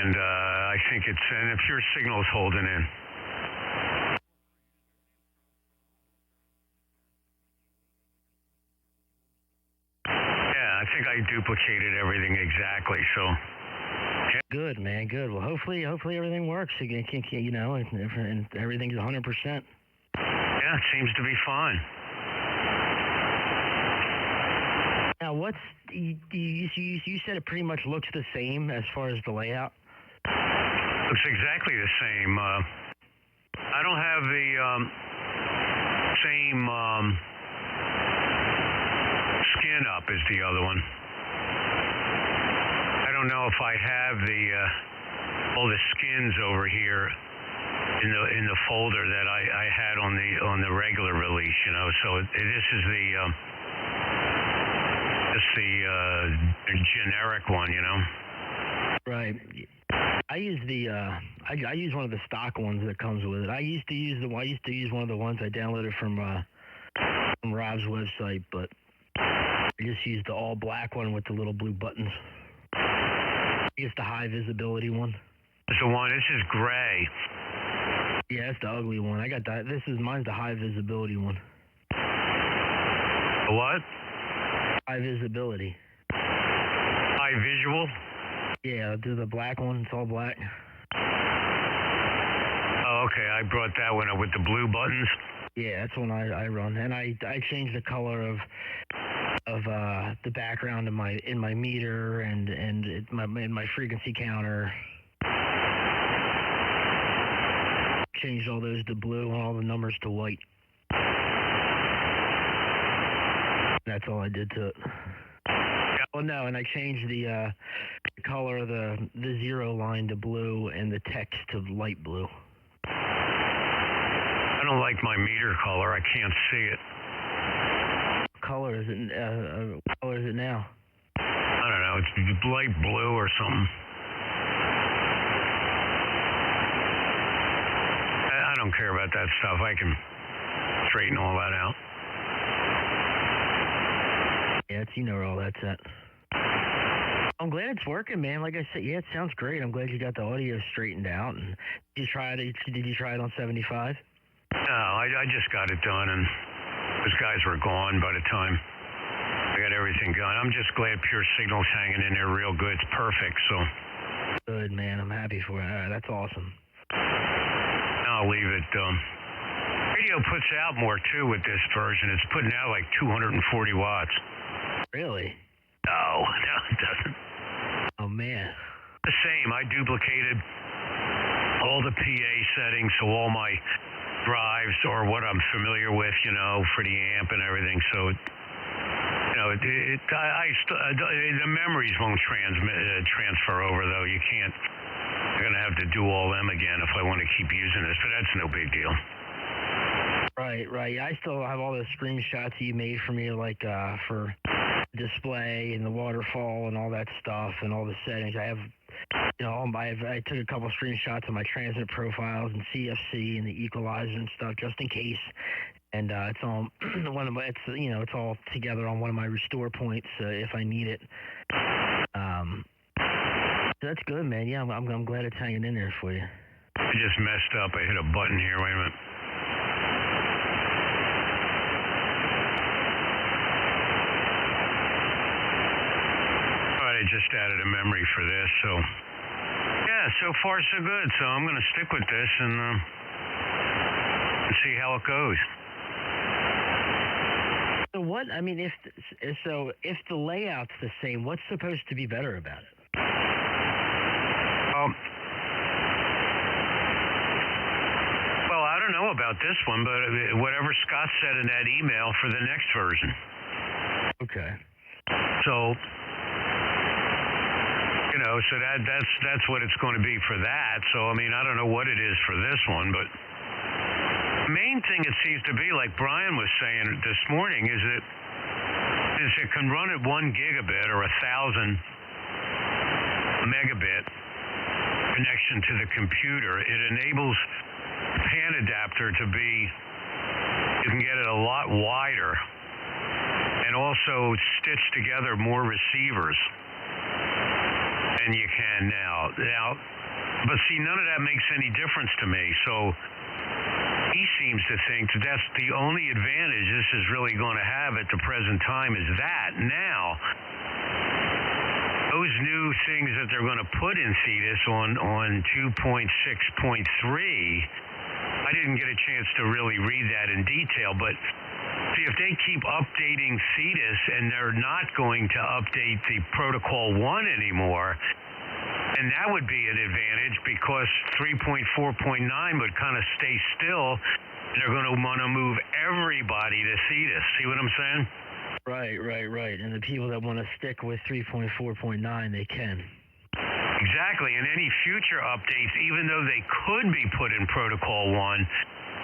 And I think and if your signal's holding in. Yeah, I think I duplicated everything exactly, so. Yeah. Good, man, good. Well, hopefully everything works. You know, and everything's 100%. Yeah, it seems to be fine. Now, you said it pretty much looks the same as far as the layout? Looks exactly the same. I don't have the same skin up as the other one. I don't know if I have all the skins over here in the folder that I had on the regular release, you know. So this is the generic one, you know. Right. I use I use one of the stock ones that comes with it. I used to use one of the ones I downloaded from Rob's website, but I just used the all black one with the little blue buttons. It's the high visibility one. It's the one. This is gray. Yeah, it's the ugly one. I got that. Mine's the high visibility one. The what? High visibility. High visual? Yeah, I'll do the black one. It's all black. Oh, okay. I brought that one up with the blue buttons. Yeah, that's one I run, and I changed the color of the background in my meter and in my frequency counter. Changed all those to blue and all the numbers to white. That's all I did to it. Well, no, and I changed the color of the 0 line to blue and the text to light blue. I don't like my meter color. I can't see it. What color is it now? I don't know. It's light blue or something. I don't care about that stuff. I can straighten all that out. Yeah, you know where all that's at. I'm glad it's working, man. Like I said, yeah, it sounds great. I'm glad you got the audio straightened out. And did you try it on 75? No, I just got it done, and those guys were gone by the time I got everything done. I'm just glad Pure Signal's hanging in there real good. It's perfect, so. Good, man. I'm happy for it. All right, that's awesome. I'll leave it. Radio puts out more, too, with this version. It's putting out like 240 watts. Really? No, it doesn't. Oh, man. The same. I duplicated all the PA settings, so all my drives or what I'm familiar with, you know, for the amp and everything. So, you know, the memories won't transfer over, though. You can't. I'm going to have to do all them again if I want to keep using this, but that's no big deal. Right. I still have all the screenshots you made for me, like for display and the waterfall and all that stuff and all the settings. I have, you know, I took a couple screenshots of my transmit profiles and CFC and the equalizer and stuff just in case. And it's all it's all together on one of my restore points if I need it. That's good, man. Yeah, I'm glad it's hanging in there for you. I just messed up. I hit a button here. Wait a minute. All right, I just added a memory for this, so yeah, so far so good. So I'm going to stick with this and see how it goes. So what? I mean, if the layout's the same, what's supposed to be better about it? Well, I don't know about this one, but whatever Scott said in that email for the next version. Okay. So, you know, so that's what it's going to be for that. So, I mean, I don't know what it is for this one, but the main thing it seems to be, like Brian was saying this morning, is that it can run at 1 gigabit or 1,000 megabit connection to the computer. It enables Panadapter to be, you can get it a lot wider and also stitch together more receivers. than you can now. But see, none of that makes any difference to me. So he seems to think that that's the only advantage this is really going to have at the present time is that. Now, those new things that they're going to put in Thetis on 2.6.3, I didn't get a chance to really read that in detail, but see, if they keep updating Thetis and they're not going to update the Protocol 1 anymore, and that would be an advantage because 3.4.9 would kind of stay still. They're going to want to move everybody to Thetis. See what I'm saying? Right. And the people that want to stick with 3.4.9, they can. Exactly. And any future updates, even though they could be put in Protocol 1,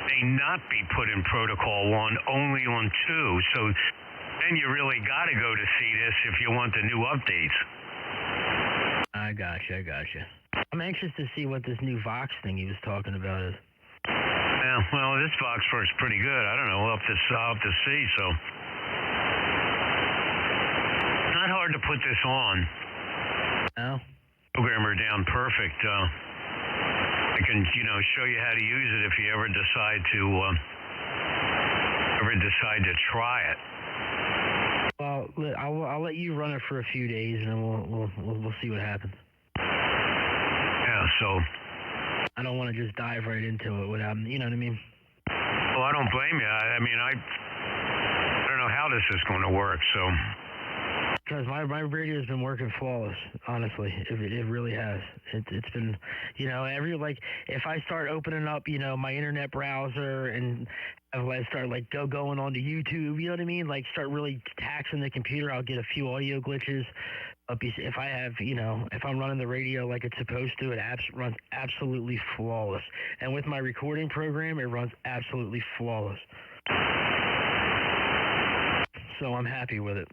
may not be put in Protocol 1, only on 2. So then you really got to go to Thetis if you want the new updates. I gotcha. I'm anxious to see what this new Vox thing he was talking about is. Yeah, well, this Vox works pretty good. I don't know. I'll have to see. So not hard to put this on. No? Programmer down perfect. I can, show you how to use it if you ever decide to try it. Well, I'll let you run it for a few days, and then we'll see what happens. Yeah, so I don't want to just dive right into it without, you know what I mean? Well, I don't blame you. I don't know how this is going to work, so. Because my radio's been working flawless, honestly. It really has. It's been, if I start opening up, my internet browser and I start going onto YouTube, you know what I mean? Like start really taxing the computer, I'll get a few audio glitches. If I have, if I'm running the radio like it's supposed to, it runs absolutely flawless. And with my recording program, it runs absolutely flawless. So I'm happy with it.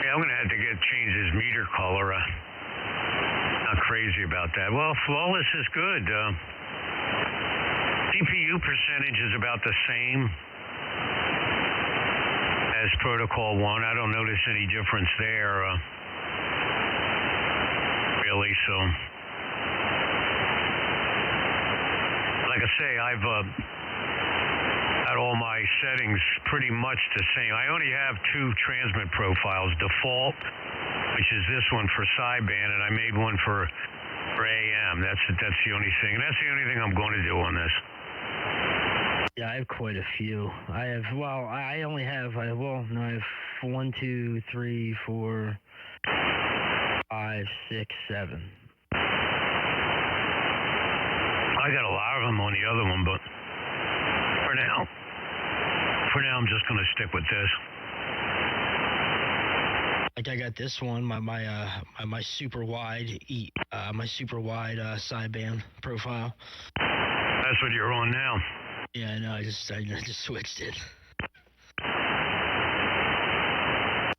I'm going to have to change his meter color. Not crazy about that. Well, flawless is good. CPU percentage is about the same as Protocol 1. I don't notice any difference there, really. So, like I say, I've got all my settings pretty much the same. I only have 2 transmit profiles, default, which is this one for sideband, and I made one for AM. That's the only thing. And that's the only thing I'm going to do on this. Yeah, I have quite a few. I have 1, 2, 3, 4, 5, 6, 7. I got a lot of them on the other one, but for now, I'm just going to stick with this. Like I got this one, my super wide sideband profile. That's what you're on now. Yeah, I know. I just switched it.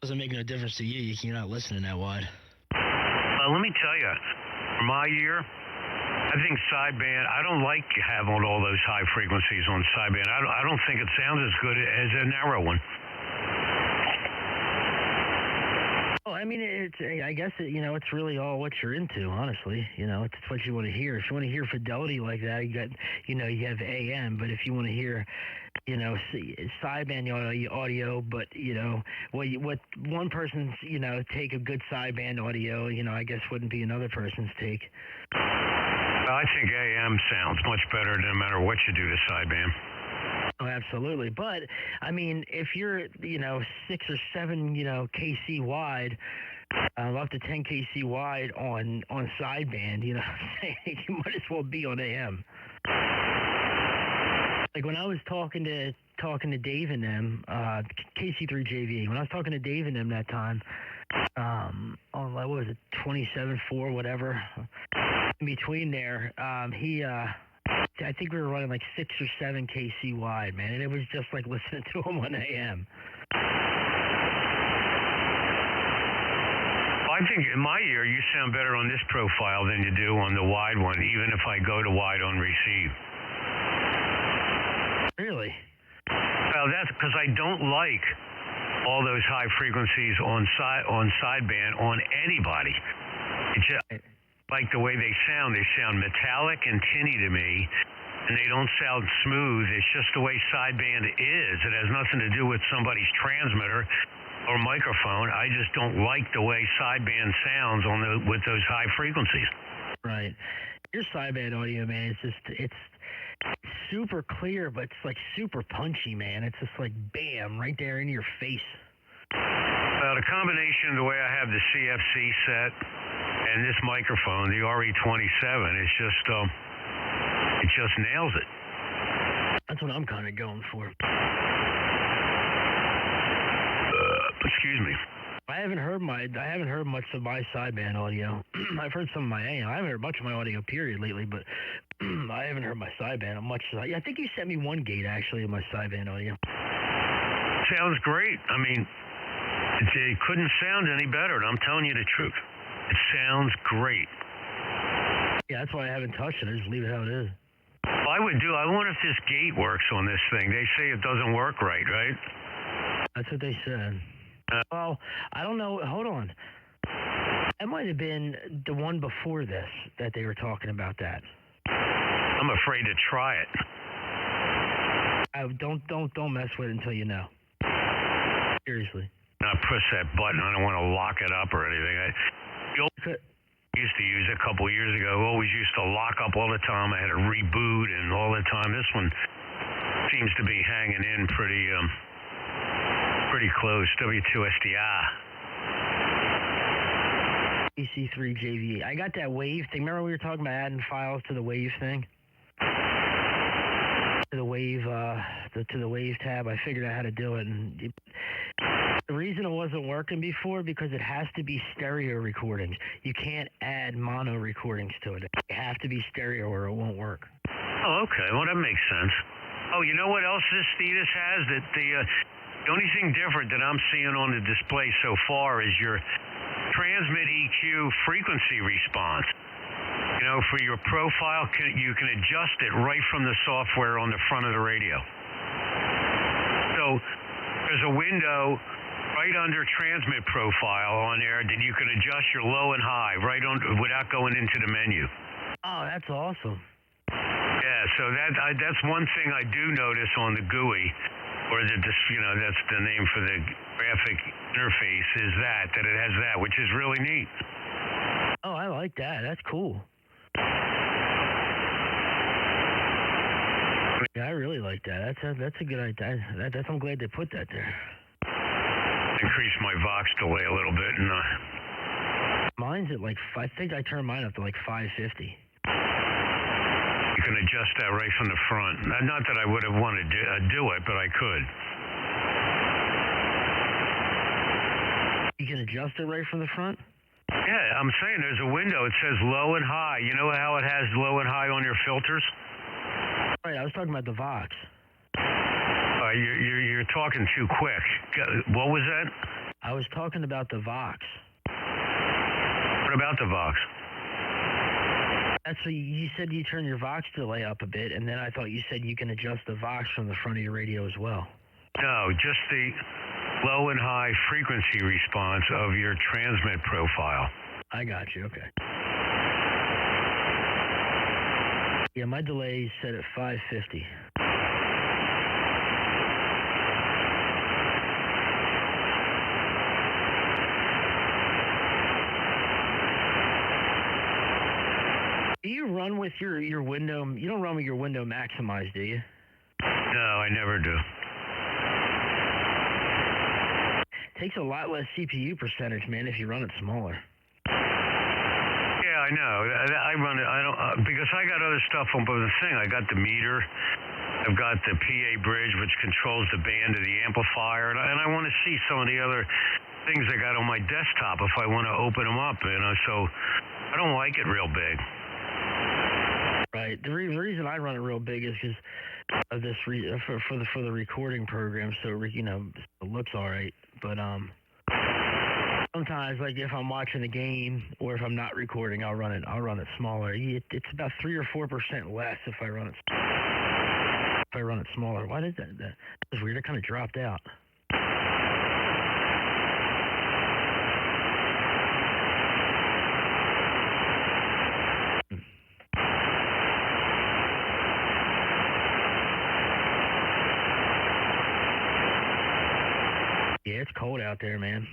Doesn't make no difference to you. You're not listening that wide. Let me tell you, for my year, I think sideband, I don't like having all those high frequencies on sideband. I don't think it sounds as good as a narrow one. Well, I mean, I guess it's really all what you're into, honestly. It's what you want to hear. If you want to hear fidelity like that, you have AM. But if you want to hear, sideband audio, but what one person's take of good sideband audio, I guess wouldn't be another person's take. I think AM sounds much better no matter what you do to sideband. Oh, absolutely. But, I mean, if you're, 6 or 7, KC wide, up to 10 KC wide on sideband, you might as well be on AM. Like when I was talking to Dave and them, KC3JVE, when I was talking to Dave and them that time, on, what was it, 27.4, whatever, in between there, I think we were running like 6 or 7 KC wide, man, and it was just like listening to him on AM. I think in my ear, you sound better on this profile than you do on the wide one, even if I go to wide on receive. Really? Well, that's because I don't like all those high frequencies on sideband on anybody. It's just like the way they sound. They sound metallic and tinny to me, and they don't sound smooth. It's just the way sideband is. It has nothing to do with somebody's transmitter or microphone. I just don't like the way sideband sounds with those high frequencies. Right. Your sideband audio, man, it's super clear, but it's like super punchy, man. It's just like bam, right there in your face. Well, the combination of the way I have the CFC set and this microphone, the RE27, it just nails it. That's what I'm kind of going for. Excuse me. I haven't heard much of my sideband audio. I've heard some of my AM. I haven't heard much of my audio period lately, but I haven't heard my sideband much. I think you sent me one gate actually of my sideband audio. Sounds great. I mean, it couldn't sound any better. I'm telling you the truth. It sounds great. Yeah, that's why I haven't touched it. I just leave it how it is. Well, I wonder if this gate works on this thing. They say it doesn't work right? That's what they said. Well, I don't know. Hold on. That might have been the one before this that they were talking about that. I'm afraid to try it. Don't mess with it until you know. Seriously. I press that button. I don't want to lock it up or anything. I used to use it a couple of years ago. Always used to lock up all the time. I had to reboot and all the time. This one seems to be hanging in pretty close. W2SDR. KC3JVE. I got that wave thing. Remember we were talking about adding files to the wave thing? To the wave, to the wave tab. I figured out how to do it. And the reason it wasn't working before because it has to be stereo recordings. You can't add mono recordings to it. It have to be stereo or it won't work. Oh, okay. Well, that makes sense. Oh, you know what else this Thetis has? That the only thing different that I'm seeing on the display so far is your transmit EQ frequency response. You know, for your profile, you can adjust it right from the software on the front of the radio. So there's a window right under transmit profile on there that you can adjust your low and high right on without going into the menu. Oh, that's awesome. Yeah, so that's one thing I do notice on the GUI, or that's the name for the graphic interface, is that it has that, which is really neat. Oh, I like that. That's cool. Yeah, I really like that. That's a good idea. I'm glad they put that there. Increase my Vox delay a little bit, and mine's at I think I turned mine up to 550. You can adjust that right from the front. Not that I would have wanted to do it, but I could. You can adjust it right from the front? Yeah, I'm saying there's a window. It says low and high. You know how it has low and high on your filters? Right, I was talking about the Vox. You're talking too quick. What was that? I was talking about the Vox. What about the Vox? That's what you said. You turn your Vox delay up a bit, and then I thought you said you can adjust the Vox from the front of your radio as well. No, just the low and high frequency response of your transmit profile. I got you. Okay. Yeah, my delay is set at 550. Do you run with your window? You don't run with your window maximized, do you? No, I never do. Takes a lot less CPU percentage, man, if you run it smaller. Yeah, I know. I run it. I don't because I got other stuff on both the thing. I got the meter. I've got the PA bridge, which controls the band of the amplifier, and I want to see some of the other things I got on my desktop if I want to open them up. So I don't like it real big. Right. The reason I run it real big is because of this for the recording program, so it looks all right. But sometimes, like if I'm watching a game or if I'm not recording, I'll run it smaller. It's about 3 or 4% less if I run it smaller. Why did that? That was weird. It kind of dropped out. out there, man.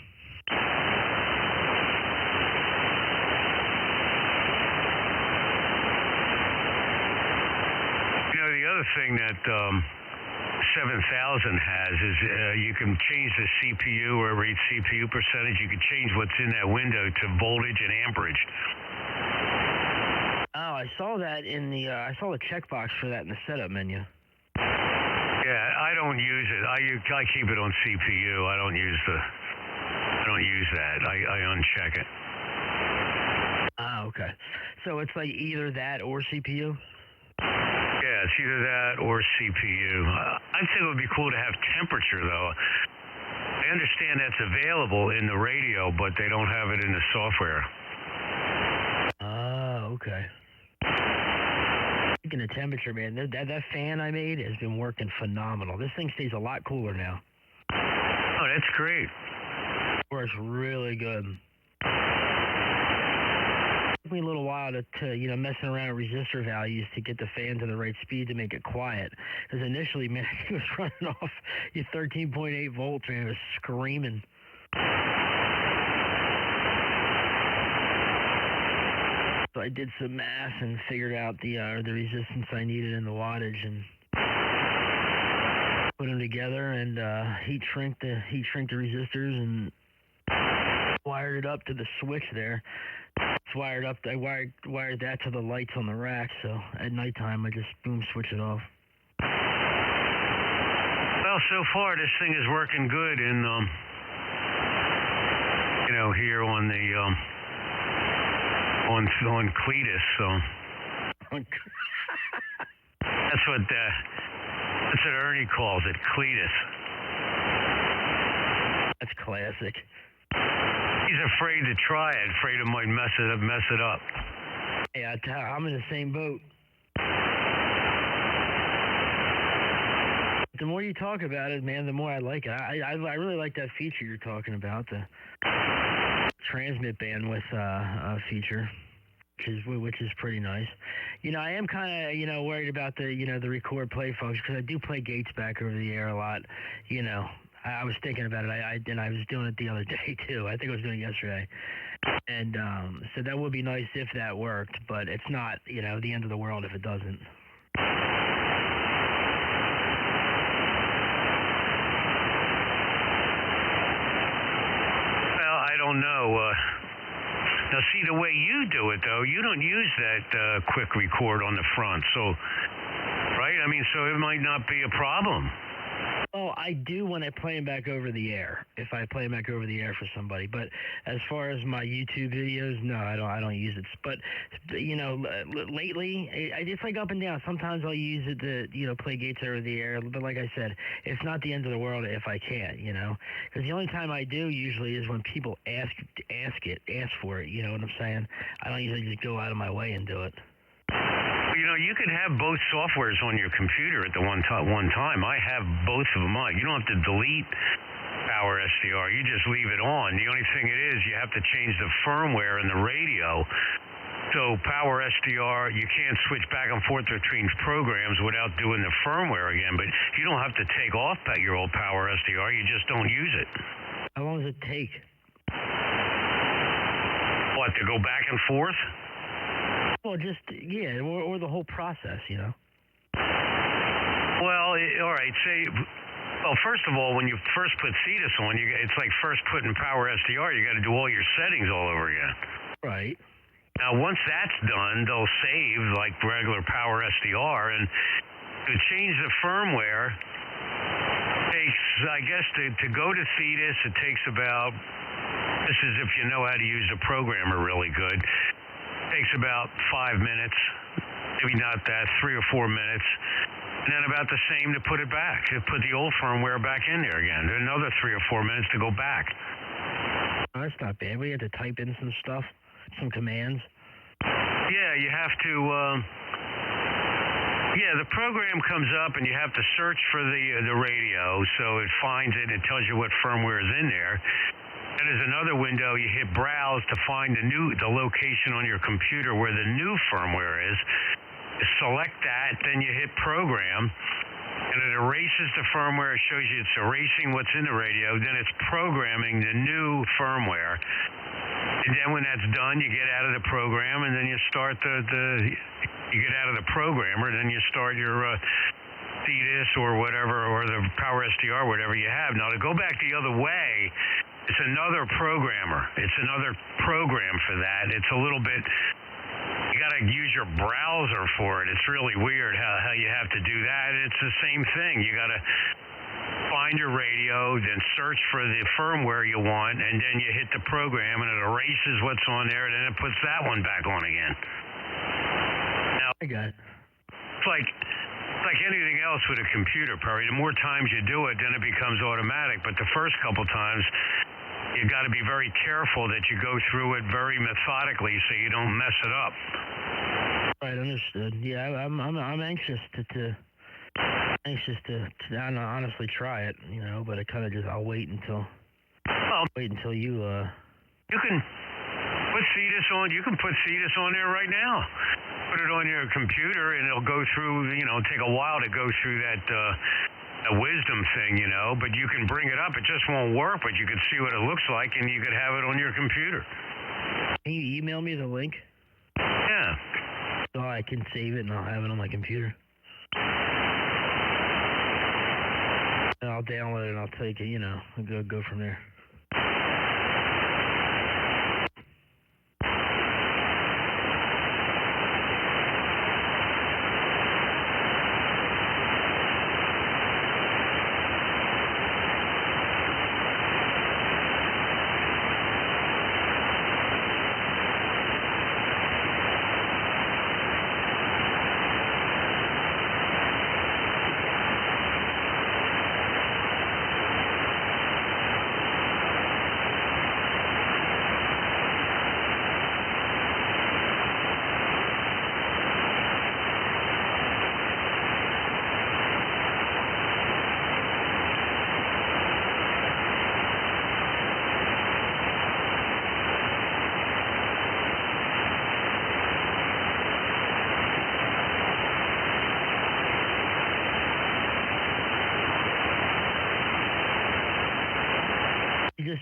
You know, the other thing that 7000 has is you can change the CPU or read CPU percentage. You can change what's in that window to voltage and amperage. Oh, I saw that in the I saw the checkbox for that in the setup menu. Yeah, I don't use it. I keep it on CPU. I don't use that. I uncheck it. Ah, okay. So it's like either that or CPU? Yeah, it's either that or CPU. I think it would be cool to have temperature, though. I understand that's available in the radio, but they don't have it in the software. Ah, okay. Speaking of temperature, man, that fan I made has been working phenomenal. This thing stays a lot cooler now. Oh, that's great. Works really good. Took me a little while to messing around with resistor values to get the fan to the right speed to make it quiet. Because initially, man, it was running off 13.8 volts, man. It was screaming. So I did some math and figured out the resistance I needed and the wattage, and put them together and heat shrink the resistors and wired it up to the switch there. It's wired up. I wired that to the lights on the rack. So at nighttime, I just boom switch it off. Well, so far this thing is working good in here on the on Cletus. So that's what Ernie calls it, Cletus. That's classic. He's afraid to try it, afraid it might mess it up. Yeah, I'm in the same boat. The more you talk about it, man, the more I like it. I really like that feature you're talking about, the transmit bandwidth feature, which is pretty nice. I am kind of worried about the the record play function, because I do play gates back over the air a lot. I was thinking about it. I was doing it the other day too. I think I was doing it yesterday, and so that would be nice if that worked. But it's not the end of the world if it doesn't. Well, I don't know. Now, see, the way you do it, though, you don't use that quick record on the front, so, right? I mean, so it might not be a problem. Oh, I do when I play them back over the air. If I play them back over the air for somebody, but as far as my YouTube videos, no, I don't use it. But lately, it's like up and down. Sometimes I'll use it to play gates over the air. But like I said, it's not the end of the world if I can. Because the only time I do usually is when people ask for it. You know what I'm saying? I don't usually just go out of my way and do it. You can have both softwares on your computer at the one time. I have both of them on. You don't have to delete Power SDR. You just leave it on. The only thing it is, you have to change the firmware in the radio. So Power SDR, you can't switch back and forth between programs without doing the firmware again. But you don't have to take off your old Power SDR. You just don't use it. How long does it take? What, to go back and forth? Well, just, yeah, or the whole process, Well, all right, first of all, when you first put Thetis on, it's like first putting Power SDR. You got to do all your settings all over again. Right. Now, once that's done, they'll save like regular Power SDR, and to change the firmware takes, I guess, to go to Thetis, it takes about, this is if you know how to use the programmer really good, takes about 5 minutes, maybe not that, 3 or 4 minutes, and then about the same to put it back, to put the old firmware back in there again. Another 3 or 4 minutes to go back. Oh, that's not bad. We had to type in some stuff, some commands. Yeah, you have to, the program comes up and you have to search for the radio, so it finds it and it tells you what firmware is in there. Then there's another window, you hit browse to find the location on your computer where the new firmware is. You select that, then you hit program, and it erases the firmware. It shows you it's erasing what's in the radio. Then it's programming the new firmware. And then when that's done, you get out of the program, and then you start you get out of the programmer, and then you start your Thetis or whatever, or the Power SDR, whatever you have. Now, to go back the other way, it's another programmer. It's another program for that. It's a little bit, you got to use your browser for it. It's really weird how you have to do that. It's the same thing. You got to find your radio, then search for the firmware you want, and then you hit the program, and it erases what's on there, and then it puts that one back on again. Now, I got it. It's like anything else with a computer, Perry. The more times you do it, then it becomes automatic. But the first couple times, you got to be very careful that you go through it very methodically so you don't mess it up. Right, understood. Yeah, I'm anxious to honestly try it, you know. But I kind of just I'll wait until you. You can put Thetis on. You can put Thetis on there right now. Put it on your computer, and it'll go through. You know, take a while to go through that wisdom thing, you know. But you can bring it up. It just won't work, but you can see what it looks like, and you could have it on your computer. Can you email me the link? Yeah. So I can save it and I'll have it on my computer. And I'll download it and I'll take it, you know, and go from there.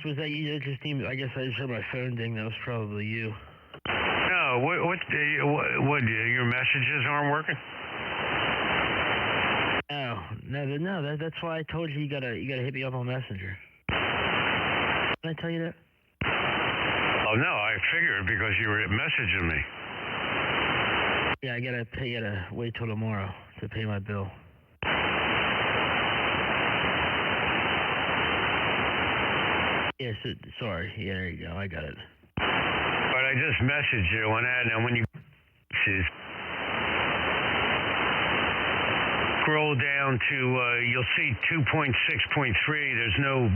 Was that you? Just I guess I just heard my phone ding. That was probably you. No, what your messages aren't working? No. That's why I told you you gotta hit me up on Messenger. Did I tell you that? Oh no, I figured because you were messaging me. Yeah, I gotta wait till tomorrow to pay my bill. Yes, sorry. Yeah, there you go. I got it. But I just messaged you on that. Now, when you scroll down to, you'll see 2.6.3. There's no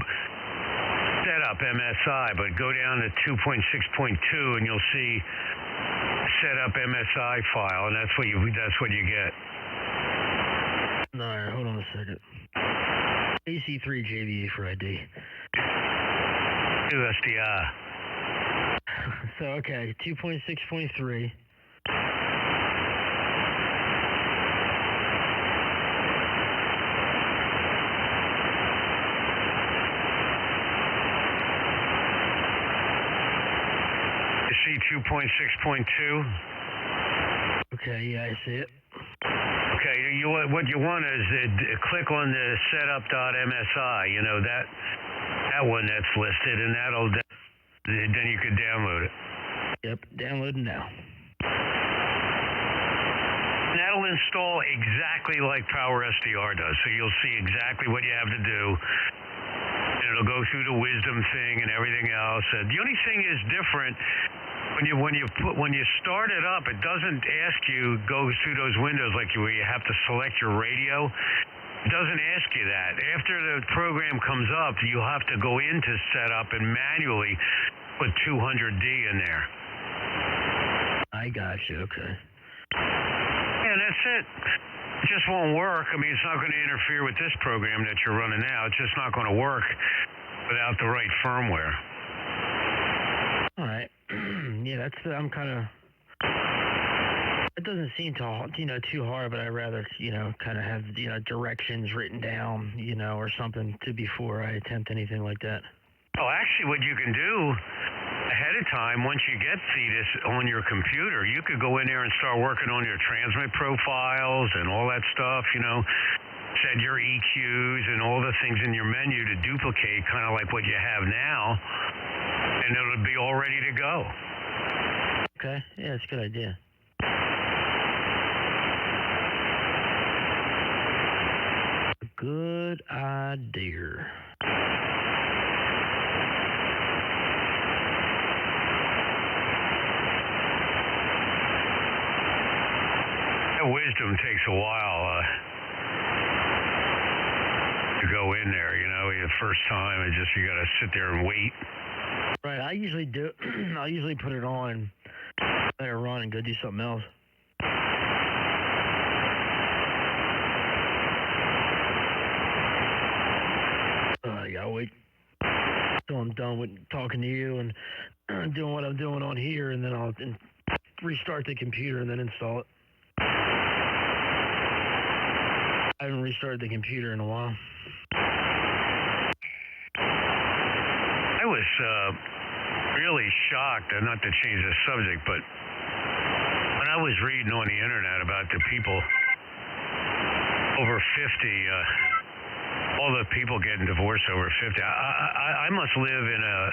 setup MSI, but go down to 2.6.2, and you'll see setup MSI file, and that's what you get. All right, hold on a second. KC3JVE for ID. W2SDR. So, okay, 2.6.3. You see 2.6.2? Okay, yeah, I see it. Okay, what you want is click on the setup.msi, you know, that one that's listed, and then you can download it. Yep, downloading now. And that'll install exactly like Power SDR does, so you'll see exactly what you have to do. And it'll go through the wisdom thing and everything else. The only thing is different when you start it up, it doesn't ask you go through those windows like where you have to select your radio. It doesn't ask you that. After the program comes up, you'll have to go into setup and manually put 200D in there. I got you. Okay. Yeah, that's it. It just won't work. I mean, it's not going to interfere with this program that you're running now. It's just not going to work without the right firmware. All right. Yeah, I'm kind of It doesn't seem too hard, but I'd rather, kind of have, directions written down, or something before I attempt anything like that. Oh, actually, what you can do ahead of time, once you get Thetis on your computer, you could go in there and start working on your transmit profiles and all that stuff, set your EQs and all the things in your menu to duplicate kind of like what you have now, and it'll be all ready to go. Okay, yeah, that's a good idea. Good idea. That wisdom takes a while to go in there, the first time it's just you got to sit there and wait. Right, I usually do. I'll usually put it on, let it run, and go do something else. I gotta wait till I'm done with talking to you and doing what I'm doing on here, and then I'll restart the computer and then install it. I haven't restarted the computer in a while. I was really shocked, not to change the subject, but when I was reading on the internet about the people over 50, all the people getting divorced over 50, I must live in a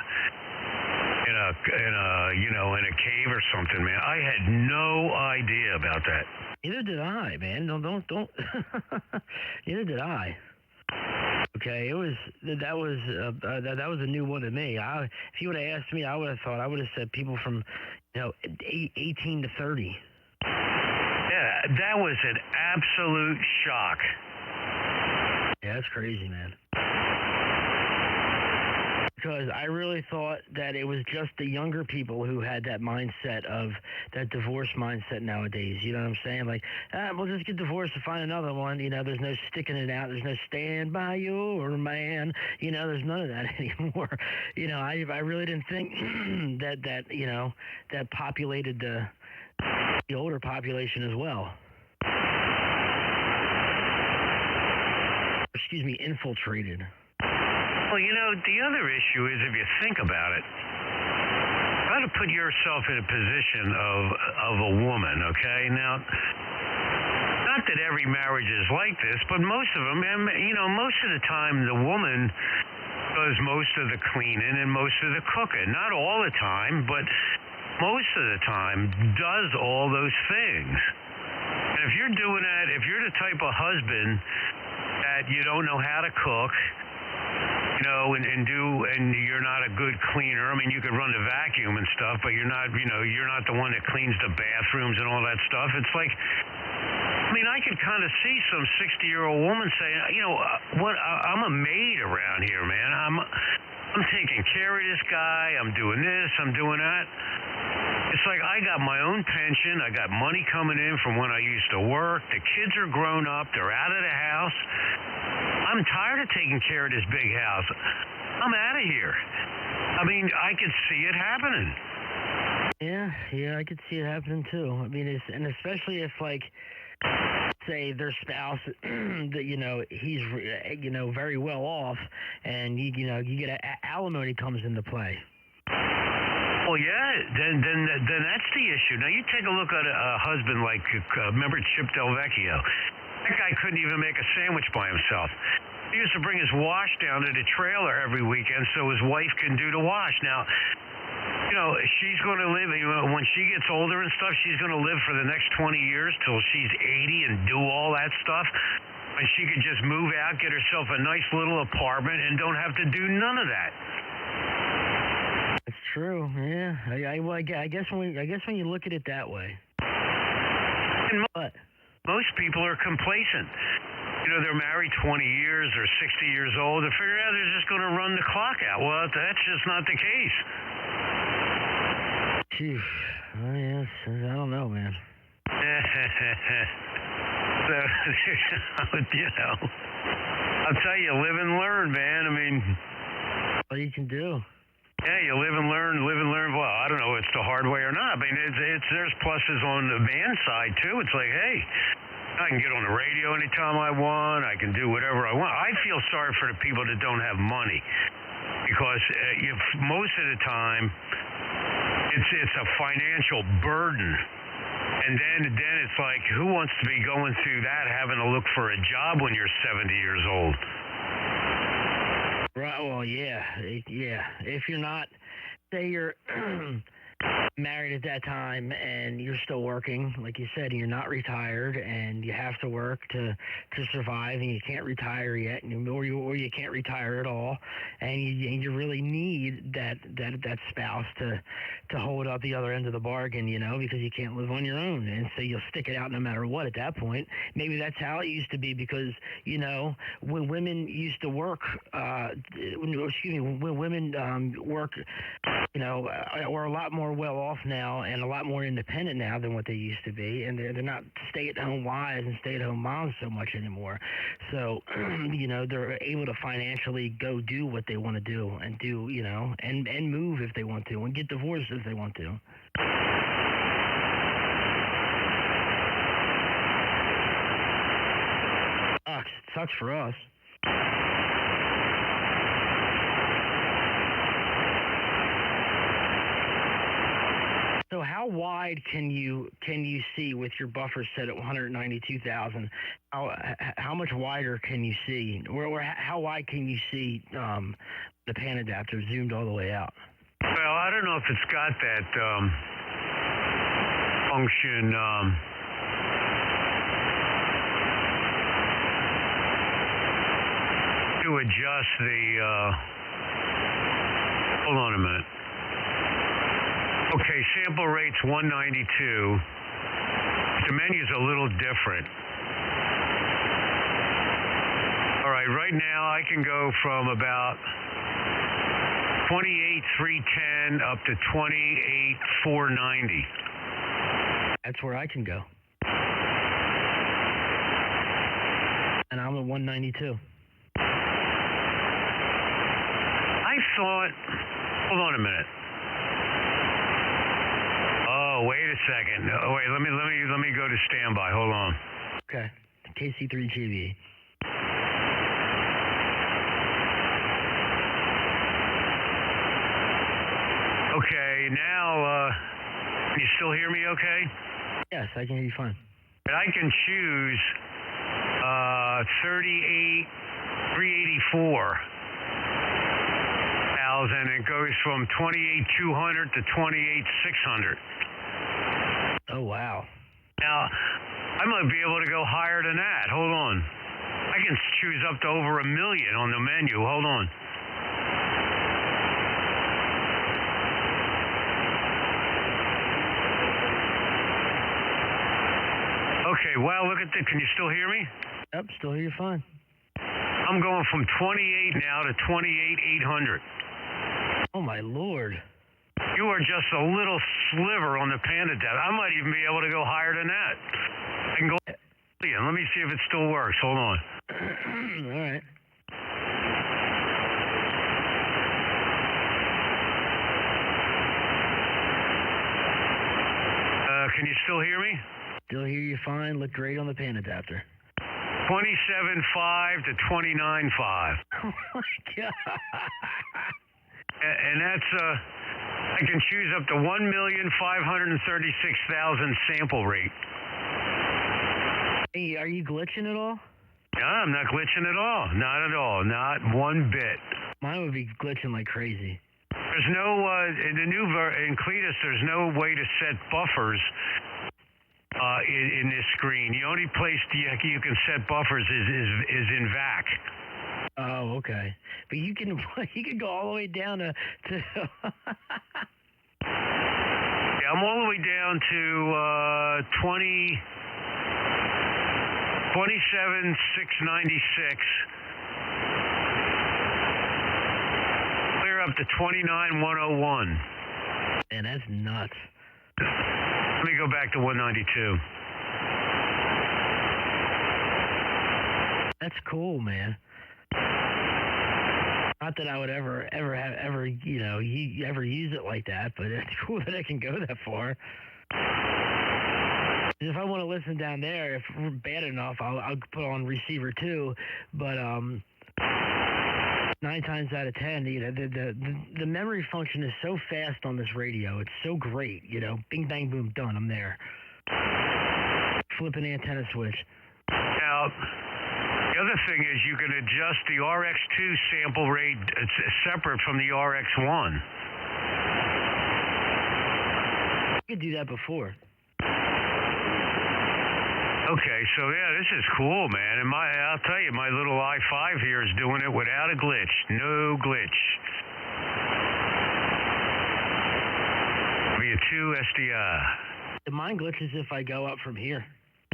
cave or something, man. I had no idea about that. Neither did I, man. Don't. Neither did I. Okay, that was a new one to me. If you would have asked me, I would have said people from 18 to 30. Yeah, that was an absolute shock. Yeah, that's crazy, man. Because I really thought that it was just the younger people who had that mindset of that divorce mindset nowadays. You know what I'm saying? Like, we'll just get divorced and find another one. There's no sticking it out. There's no stand by your man. There's none of that anymore. I really didn't think that populated the older population as well. Excuse me, infiltrated. Well, the other issue is if you think about it, try to put yourself in a position of a woman, okay? Now, not that every marriage is like this, but most of them, most of the time the woman does most of the cleaning and most of the cooking. Not all the time, but most of the time does all those things. And if you're doing that, if you're the type of husband that you don't know how to cook, and you're not a good cleaner. I mean, you could run the vacuum and stuff, but you're not the one that cleans the bathrooms and all that stuff. It's like, I could kind of see some 60-year-old woman saying, I'm a maid around here, man. I'm taking care of this guy. I'm doing this. I'm doing that. It's like I got my own pension. I got money coming in from when I used to work. The kids are grown up. They're out of the house. I'm tired of taking care of this big house. I'm out of here. I could see it happening. Yeah, I could see it happening too. And especially if, say their spouse, that he's very well off, and you get alimony comes into play. Well, yeah, then that's the issue. Now, you take a look at a husband like, remember Chip Del Vecchio? That guy couldn't even make a sandwich by himself. He used to bring his wash down to the trailer every weekend so his wife can do the wash. Now, she's going to live, when she gets older and stuff, she's going to live for the next 20 years till she's 80 and do all that stuff. And she could just move out, get herself a nice little apartment, and don't have to do none of that. It's true, yeah. I guess when you look at it that way. And most people are complacent. They're married 20 years, they're 60 years old. They figure out they're just going to run the clock out. Well, that's just not the case. Phew. Oh, yes. I don't know, man. So, I'll tell you, live and learn, man. All you can do. Yeah, you live and learn. Well, I don't know if it's the hard way or not. I mean, there's pluses on the band side too. It's like, hey, I can get on the radio anytime I want. I can do whatever I want. I feel sorry for the people that don't have money, because most of the time it's a financial burden. And then it's like, who wants to be going through that, having to look for a job when you're 70 years old? Right. Well, yeah. If you're not, say you're married at that time and you're still working, like you said, and you're not retired, and you have to work to survive, and you can't retire yet, or you can't retire at all, and you really need that spouse to hold up the other end of the bargain, because you can't live on your own, and so you'll stick it out no matter what. At that point, maybe that's how it used to be, because when women used to work, when women work, we're a lot more well off now and a lot more independent now than what they used to be, and they're not stay-at-home wives and stay-at-home moms so much anymore. So they're able to financially go do what they want to do, and do and move if they want to, and get divorced if they want to. Sucks for us. So how wide can you see with your buffer set at 192,000? How much wider can you see, or how wide can you see the Panadapter zoomed all the way out? Well, I don't know if it's got that function. To adjust the. Hold on a minute. Okay, sample rate's 192. The menu's a little different. All right, right now I can go from about 28,310 up to 28,490. That's where I can go. And I'm at 192. I thought, hold on a minute. Oh, wait a second. Oh, wait, let me go to standby. Hold on. Okay. KC3JVE. Okay, now, can you still hear me okay? Yes, I can hear you fine. I can choose 38,384,000. It goes from 28,200 to 28,600. Oh, wow. Now, I might be able to go higher than that. Hold on. I can choose up to over 1 million on the menu. Hold on. Okay, wow, look at this. Can you still hear me? Yep, still hear you fine. I'm going from 28 now to 28,800. Oh, my Lord. You are just a little sliver on the Panadapter. I might even be able to go higher than that. I can go. Let me see if it still works. Hold on. All right. Can you still hear me? Still hear you fine. Look great on the Panadapter. 27.5 to 29.5. Oh, my God. And that's, I can choose up to 1,536,000 sample rate. Hey, are you glitching at all? No, I'm not glitching at all. Not at all. Not one bit. Mine would be glitching like crazy. There's no, in the new, in Cletus, there's no way to set buffers in this screen. The only place you can set buffers is in VAC. Oh, okay. But you can go all the way down to Yeah, I'm all the way down to 27,696. Clear up to 29,101. Man, that's nuts. Let me go back to 192. That's cool, man. Not that I would ever use it like that, but it's cool that I can go that far. If I want to listen down there, if we're bad enough, I'll put on receiver 2. But 9 times out of 10, the memory function is so fast on this radio. It's so great, Bing, bang, boom, done. I'm there. Flip an antenna switch. Now, the other thing is you can adjust the RX2 sample rate separate from the RX1. I could do that before. Okay, so yeah, this is cool, man. And I'll tell you, my little i5 here is doing it without a glitch. No glitch. W2SDR. Mine glitches if I go up from here.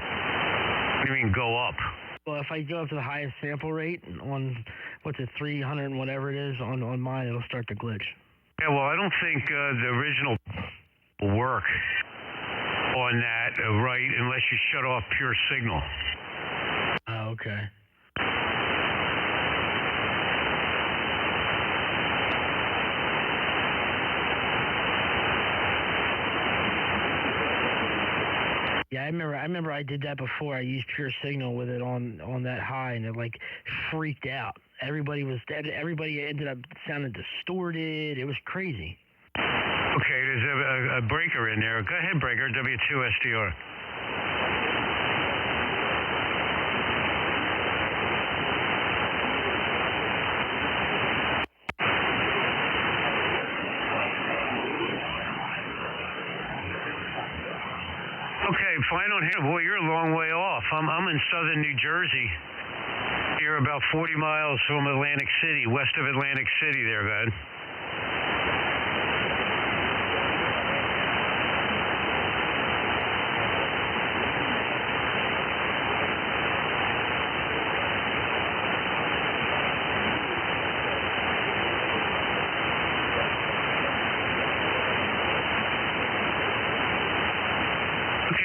What do you mean go up? Well, if I go up to the highest sample rate on, 300 and whatever it is, on mine, it'll start to glitch. Yeah, well, I don't think the original will work on that, right, unless you shut off pure signal. Oh, okay. Yeah, I remember I did that before. I used pure signal with it on that high, and it freaked out. Everybody ended up sounding distorted. It was crazy. Okay, there's a breaker in there. Go ahead, breaker, W2SDR. Okay, fine on here. Boy, you're a long way off. I'm in southern New Jersey. You're about 40 miles from Atlantic City, west of Atlantic City there, bud.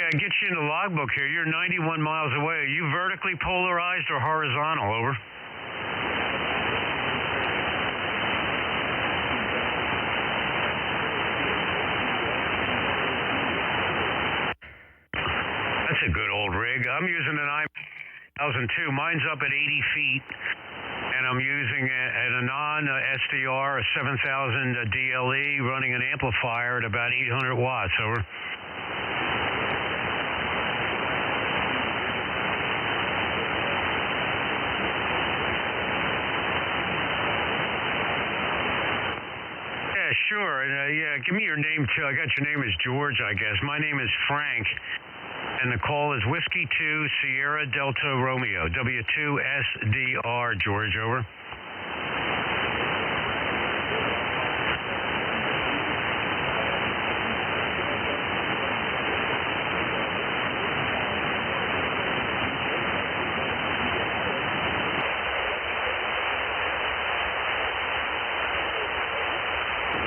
I get you in the logbook here. You're 91 miles away. Are you vertically polarized or horizontal? Over. That's a good old rig. I'm using an i1002. Mine's up at 80 feet, and I'm using an ANAN SDR, a 7000 DLE, running an amplifier at about 800 watts. Over. Sure. Yeah, give me your name, too. I got your name as George, I guess. My name is Frank, and the call is Whiskey 2 Sierra Delta Romeo, W2SDR, George, over.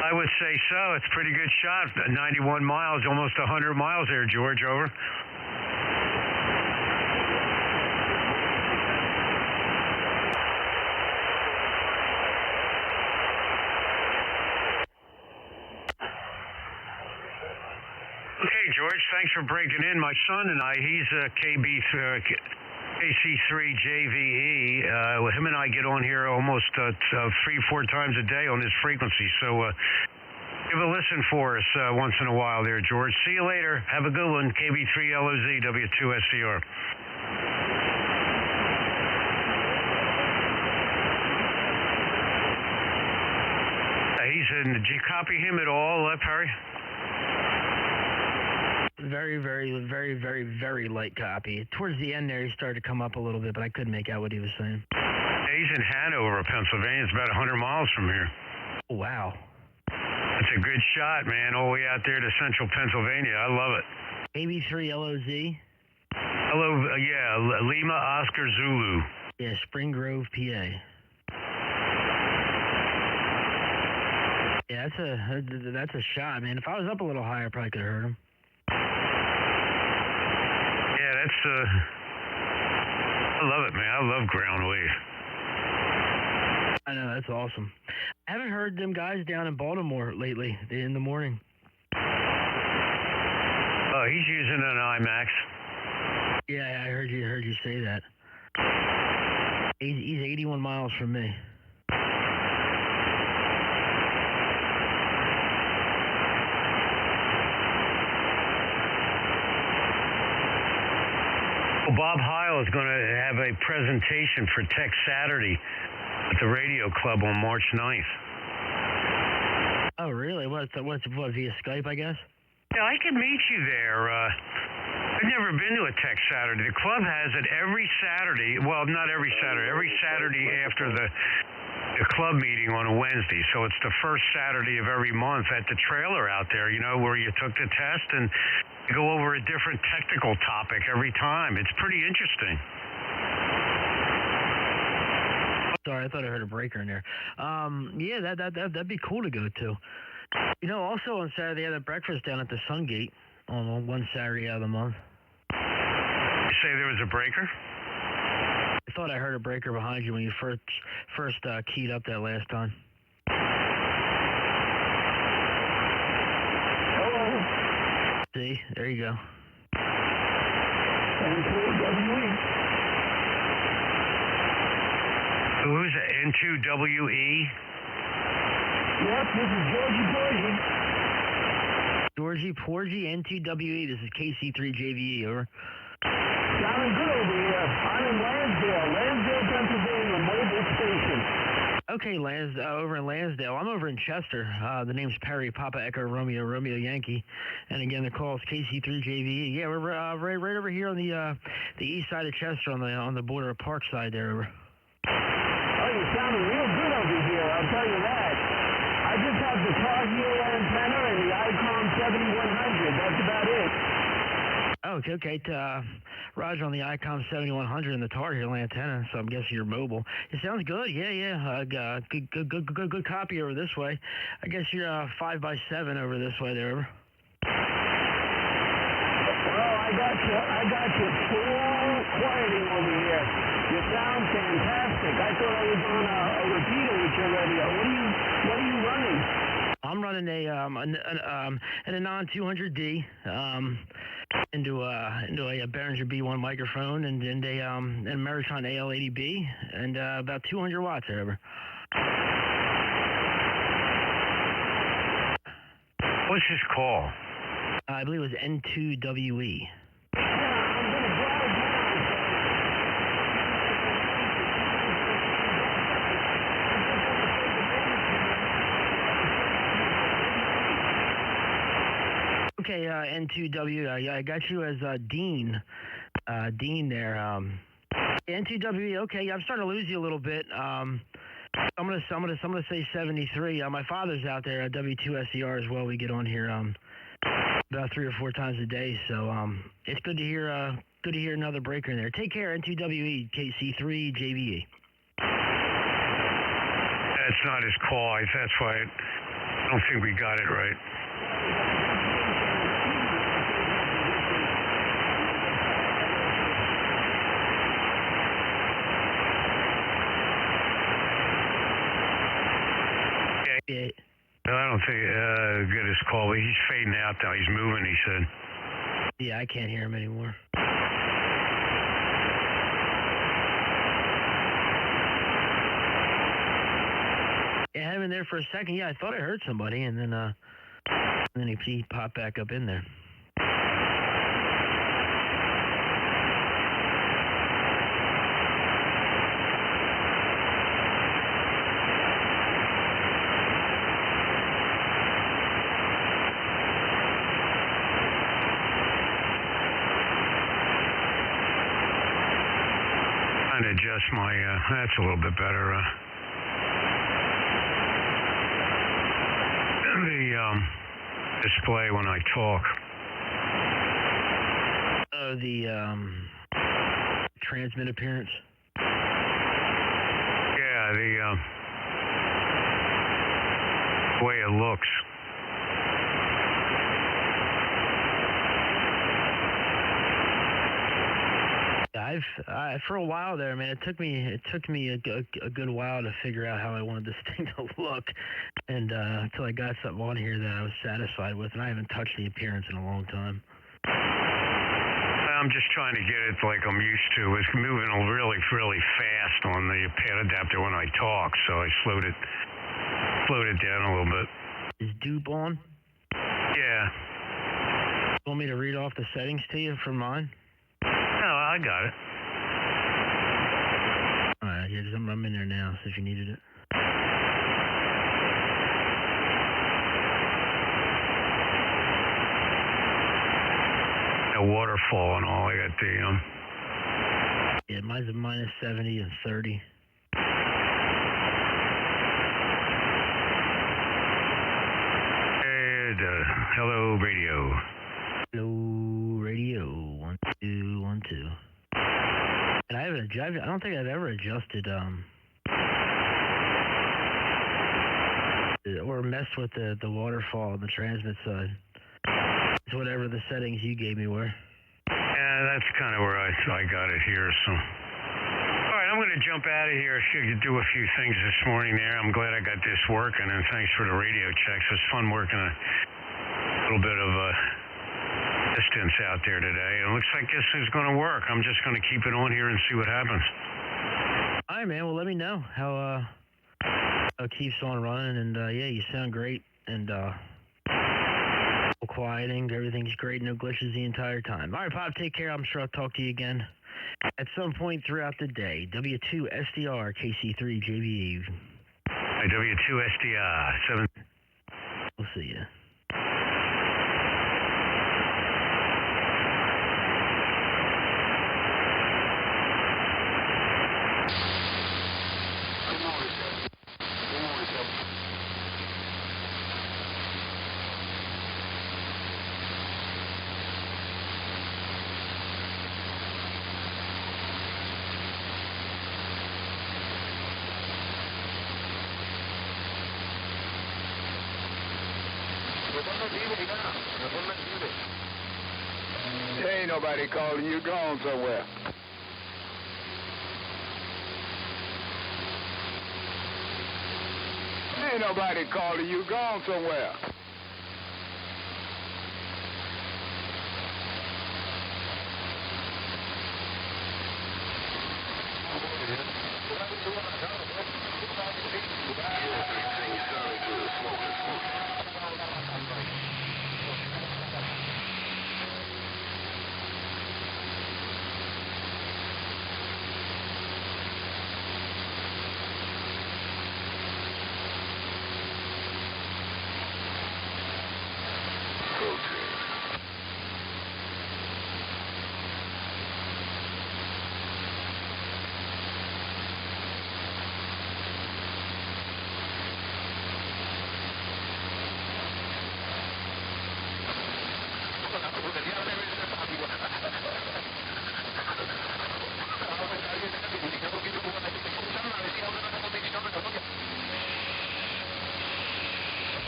I would say so. It's a pretty good shot. 91 miles, almost 100 miles there, George, over. Okay, George, thanks for breaking in. My son and I, he's KC3JVE. Him and I get on here almost 3-4 times a day on this frequency. So give a listen for us once in a while there, George. See you later. Have a good one. KB3LOZ, W2SDR. He's in. Did you copy him at all, Perry? Very, very, very, very, very light copy. Towards the end there, he started to come up a little bit, but I couldn't make out what he was saying. He's in Hanover, Pennsylvania. It's about 100 miles from here. Wow. It's a good shot, man, all the way out there to central Pennsylvania. I love it. KB3LOZ? Hello, yeah, Lima Oscar Zulu. Yeah, Spring Grove, PA. Yeah, that's a shot, man. If I was up a little higher, I probably could have heard him. Yeah, that's, I love it, man. I love ground wave. I know, that's awesome. I haven't heard them guys down in Baltimore lately in the morning. Oh, he's using an IMAX. Yeah, I heard you say that. He's 81 miles from me. Well, Bob Heil is going to have a presentation for Tech Saturday at the Radio Club on March 9th. Oh, really? What, via Skype, I guess? Yeah, I can meet you there. I've never been to a Tech Saturday. The club has it every Saturday. Well, not every Saturday. Every Saturday after the club meeting on a Wednesday. So it's the first Saturday of every month at the trailer out there, you know, where you took the test and you go over a different technical topic every time. It's pretty interesting. Sorry, I thought I heard a breaker in there. Yeah, that'd be cool to go to. You know, also on Saturday, I had a breakfast down at the Sungate on one Saturday out of the month. You say there was a breaker? I thought I heard a breaker behind you when you first keyed up that last time. Hello. See, there you go. Who's N2WE? Yep, this is Georgie Porgy, N2WE. This is KC3JVE, over. Sounding good over here. I'm in Lansdale, Pennsylvania, mobile station. Okay, over in Lansdale. I'm over in Chester. The name's Perry, Papa Echo Romeo Yankee. And again, the call is KC3JVE. Yeah, we're right over here on the east side of Chester, on the border of Parkside there. Over. Oh, you're sounding real good over here, I'll tell you that. I just have the Tar Heel antenna and the ICOM 7100. That's about it. Oh, okay. Roger on the ICOM 7100 and the Tar Heel antenna, so I'm guessing you're mobile. It sounds good. Yeah. Good copy over this way. I guess you're 5x7 over this way there. Well, I got you full quieting over here. You sound fantastic. I thought I was on a repeater with your radio. What are you running? I'm running an Anan 200D into a Behringer B1 microphone and an Ameritron AL80B and about 200 watts over. What's his call? I believe it was N2WE. Okay, N2W, I got you as Dean. Dean there. N2W, okay, I'm starting to lose you a little bit. I'm gonna say 73. My father's out there at W2SDR as well. We get on here about 3 or 4 times a day, so it's good to hear another breaker in there. Take care, N2WE, KC3JVE. That's not his call. That's why I don't think we got it right. Yeah. I don't think get his call, but he's fading out now. He's moving, he said. Yeah, I can't hear him anymore. Yeah, I had him in there for a second. Yeah, I thought I heard somebody, and then he popped back up in there. Adjust my, that's a little bit better. The display when I talk. The transmit appearance. Yeah, the way it looks. for a while there, man, it took me a good while to figure out how I wanted this thing to look, and until I got something on here that I was satisfied with, and I haven't touched the appearance in a long time. I'm just trying to get it like I'm used to. It's moving really, really fast on the Panadapter when I talk, so I slowed it down a little bit. Is dupe on? Yeah. You want me to read off the settings to you from mine? No, I got it. All right, yeah, 'cause I'm in there now, so if you needed it. A waterfall and all. I got the Yeah, mine's a minus 70 and 30. And hello radio. Hello radio. 1 2 1 2. And I don't think I've ever adjusted or messed with the waterfall on the transmit side. It's whatever the settings you gave me were. Yeah, that's kind of where I got it here. So, all right, I'm going to jump out of here. I should do a few things this morning there. I'm glad I got this working, and thanks for the radio checks. It was fun working a little bit of distance out there today. It looks like this is going to work. I'm just going to keep it on here and see what happens. All right, man. Well, let me know how it keeps on running, and yeah, you sound great, and quieting, everything's great, no glitches the entire time. All right, Pop, take care. I'm sure I'll talk to you again at some point throughout the day. W2SDR, KC3JVE. W2SDR, 7. We'll see you. There ain't nobody calling you. Gone somewhere. Ain't nobody calling you. Gone somewhere.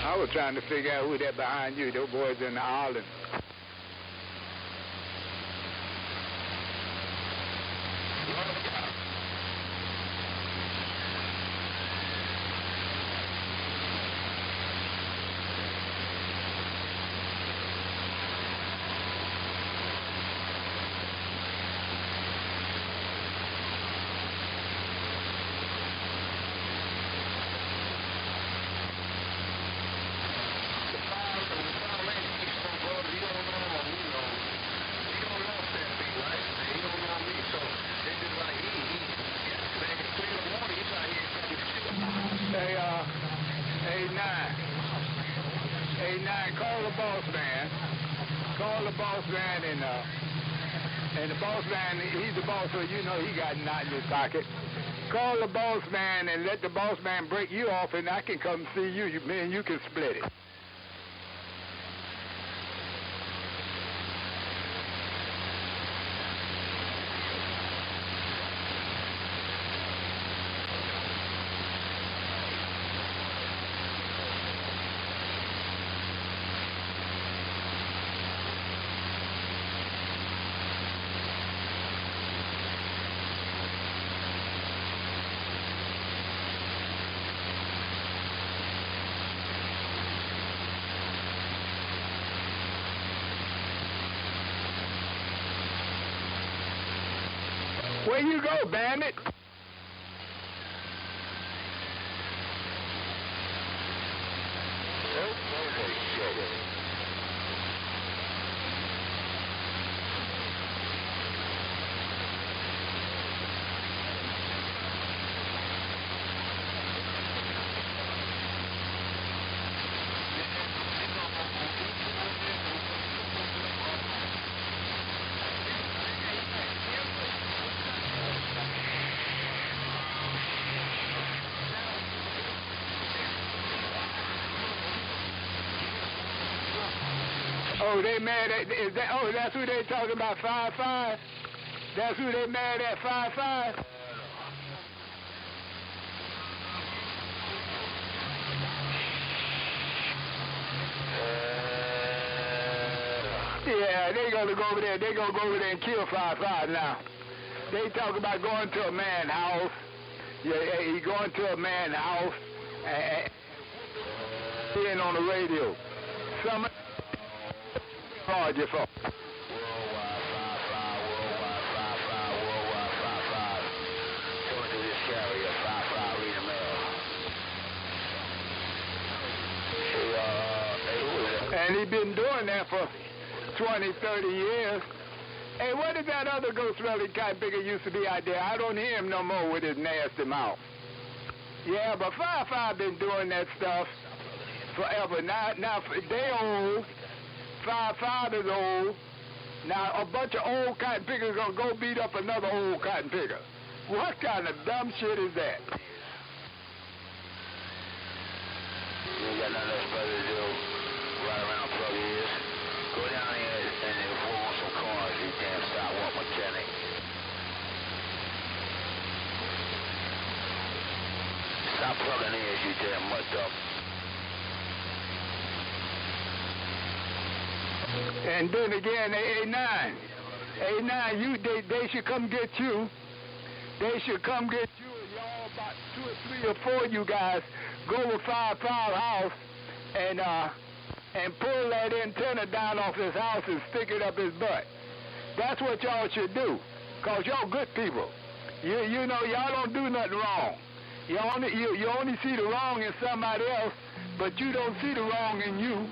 I was trying to figure out who that behind you. Those boys in the island. Hey, call the boss man. Call the boss man, and the boss man, he's the boss, so you know he got knot in his pocket. Call the boss man and let the boss man break you off, and I can come see you. Me and you can split it. Where you go, bandit? Oh, they mad at, is that, oh, that's who they talking about, 5-5? That's who they mad at, 5-5? Yeah, they gonna go over there, they gonna go over there and kill 5-5 now. They talk about going to a man's house. Yeah, he going to a man's house and being on the radio. Some charge you for. And he been doing that for 20, 30 years. Hey, what is that other ghost really kind of bigger used to be out there? I don't hear him no more with his nasty mouth. Yeah, but 5-5 been doing that stuff forever. Now they old. 5-5 is old. Now a bunch of old cotton pickers gonna go beat up another old cotton picker. What kind of dumb shit is that? You ain't got nothing else better to do. Ride around plug ears. Go down here and pull on some cars, you damn sidewalk mechanic. Stop plugging ears, you damn mud duck. And then again, A9, they should come get you. They should come get you, and y'all about 2 or 3 or 4 you guys go to 5-5 house and pull that antenna down off his house and stick it up his butt. That's what y'all should do, cause y'all good people. You know y'all don't do nothing wrong. You only see the wrong in somebody else, but you don't see the wrong in you.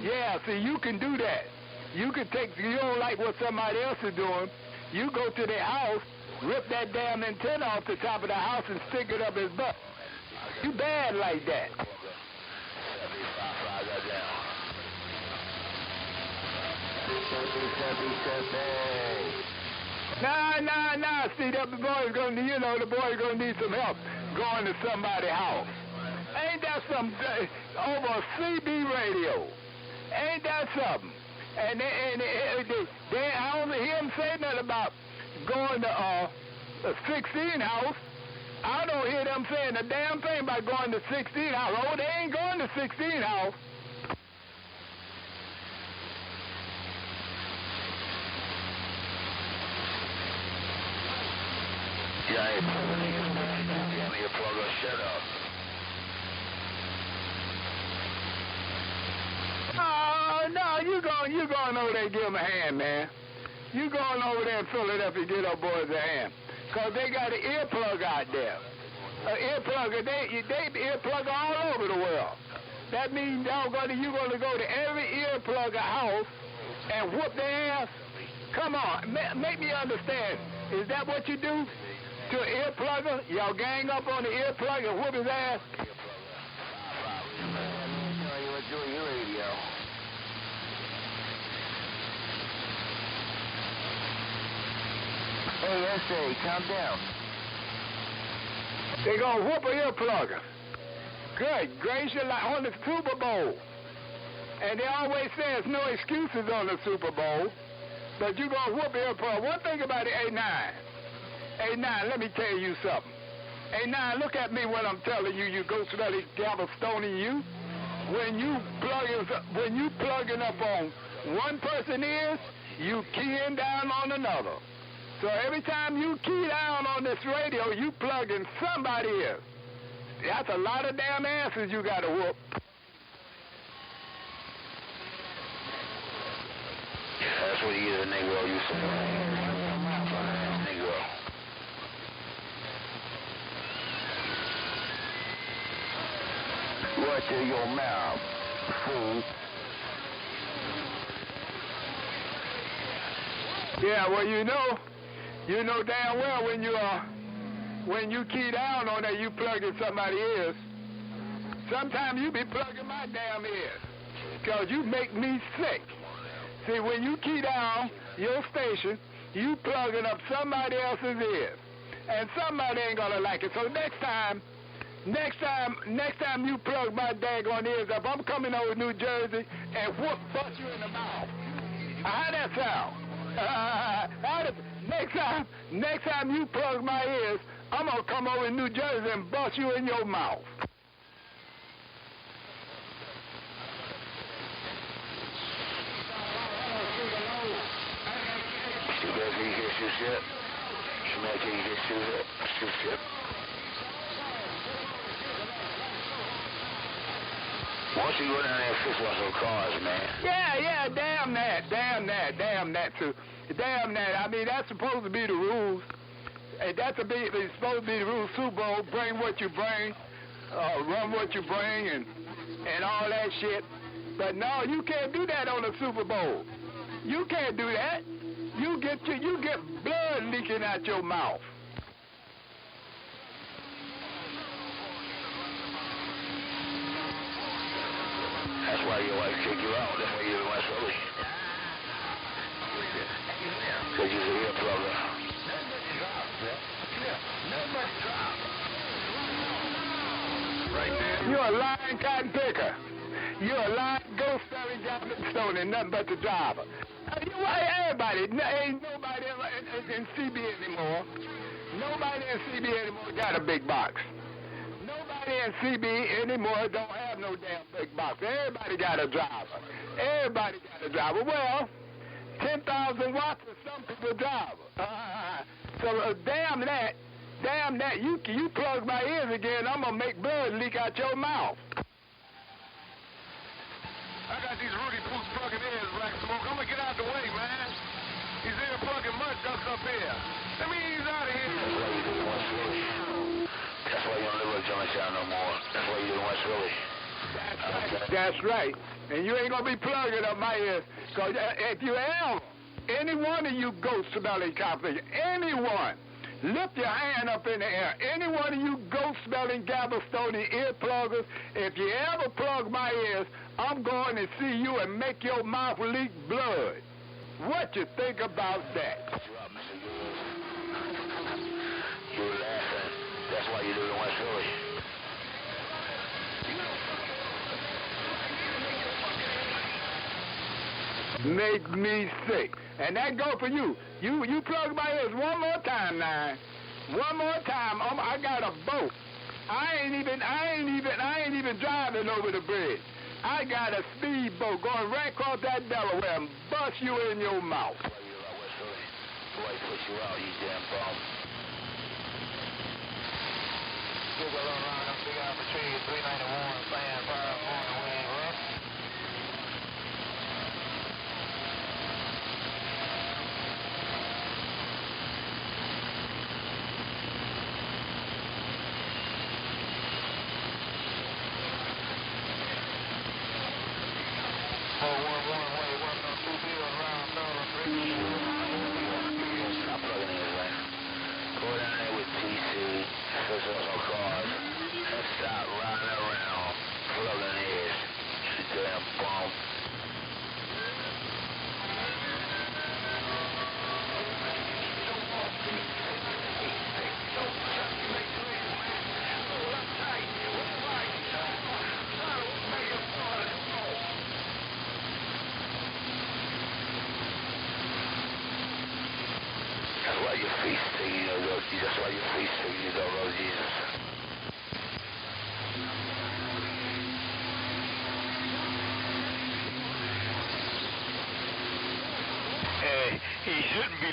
Yeah, see, you can do that. You don't like what somebody else is doing. You go to their house, rip that damn antenna off the top of the house and stick it up his butt. You bad like that. Nah. See, the boy's gonna need some help going to somebody's house. Ain't that some over a CB radio? Ain't that something? And I don't hear him say nothing about going to a 16 house. I don't hear them saying a damn thing about going to 16 house. Oh, they ain't going to 16 house. Yeah, you plug a shut up. Oh, no, you going over there and give them a hand, man. You going over there and fill it up and give those boys a hand. Because they got an earplug out there. An earplug, they earplug all over the world. That means you're going to go to every earplug house and whoop their ass? Come on, make me understand. Is that what you do to an earplugger? Y'all gang up on the earplug and whoop his ass? Hey, S.A., calm down. They gonna whoop an earplugger. Good gracious, like on the Super Bowl. And they always say there's no excuses on the Super Bowl, but you gonna whoop an earplugger. One thing about the A9, let me tell you something. A9, look at me when I'm telling you, you ghost really devil stoning you. When you plugging up on one person's ears, you keying down on another. So every time you key down on this radio, you plug in somebody's ear. That's a lot of damn asses you got to whoop. That's what he is, a Negro. You say. Negro. to your mouth, fool. Yeah, well, you know damn well when you key down on that, you plug in somebody else. Sometimes you be plugging my damn ears, because you make me sick. See, when you key down your station, you plugging up somebody else's ears, and somebody ain't gonna like it. So next time you plug my daggone ears up, I'm coming over to New Jersey and bust you in the mouth. How that sound? Next time you plug my ears, I'm gonna come over to New Jersey and bust you in your mouth. Why don't you go down there and fix one of those cars, man? Yeah, damn that too. Damn that. I mean, that's supposed to be the rules. And it's supposed to be the rules. Super Bowl, bring what you bring, run what you bring, and all that shit. But no, you can't do that on the Super Bowl. You can't do that. You get blood leaking out your mouth. That's why your wife kicked you out. That's why you didn't watch Philly. Because you're a ear plugger. Right there. You're a lying cotton picker. You're a lying ghost selling Stone and nothing but the driver. Everybody, ain't nobody in CB anymore. Nobody in CB anymore got a big box. Nobody in CB anymore don't have no damn big box. Everybody got a driver. Well, 10,000 watts is some people's driver. So damn that. You plug my ears again, I'm gonna make blood leak out your mouth. I got these Rudy Poots plugging ears, Black Smoke. I'm gonna get out the way, man. He's there plugging mud ducks up here. Let me ease out of here. That's why you don't live with John Shine no more. That's why you didn't watch Philly. That's right. And you ain't gonna be plugging up my ears. Cause if you ever, any one of you ghost smelling competition, anyone, lift your hand up in the air. Any one of you ghost-smelling Gabastoni ear pluggers, if you ever plug my ears, I'm going to see you and make your mouth leak blood. What you think about that? You were laughing. That's why you didn't watch Philly. Make me sick. And that go for you. You plug my ears one more time now. One more time. I got a boat. I ain't even driving over the bridge. I got a speedboat going right across that Delaware and bust you in your mouth. That's why you didn't watch Philly. Boy, push you out, you damn bum. Give a little line up, big Apache 391, stand by, on the way up. Stop plugging in, man. Go down there with TC, fix up some cars, and stop riding around plugging ears. You damn bum. That's why your face saying you don't love Jesus. That's why your face saying you don't love Jesus. Hey, he shouldn't be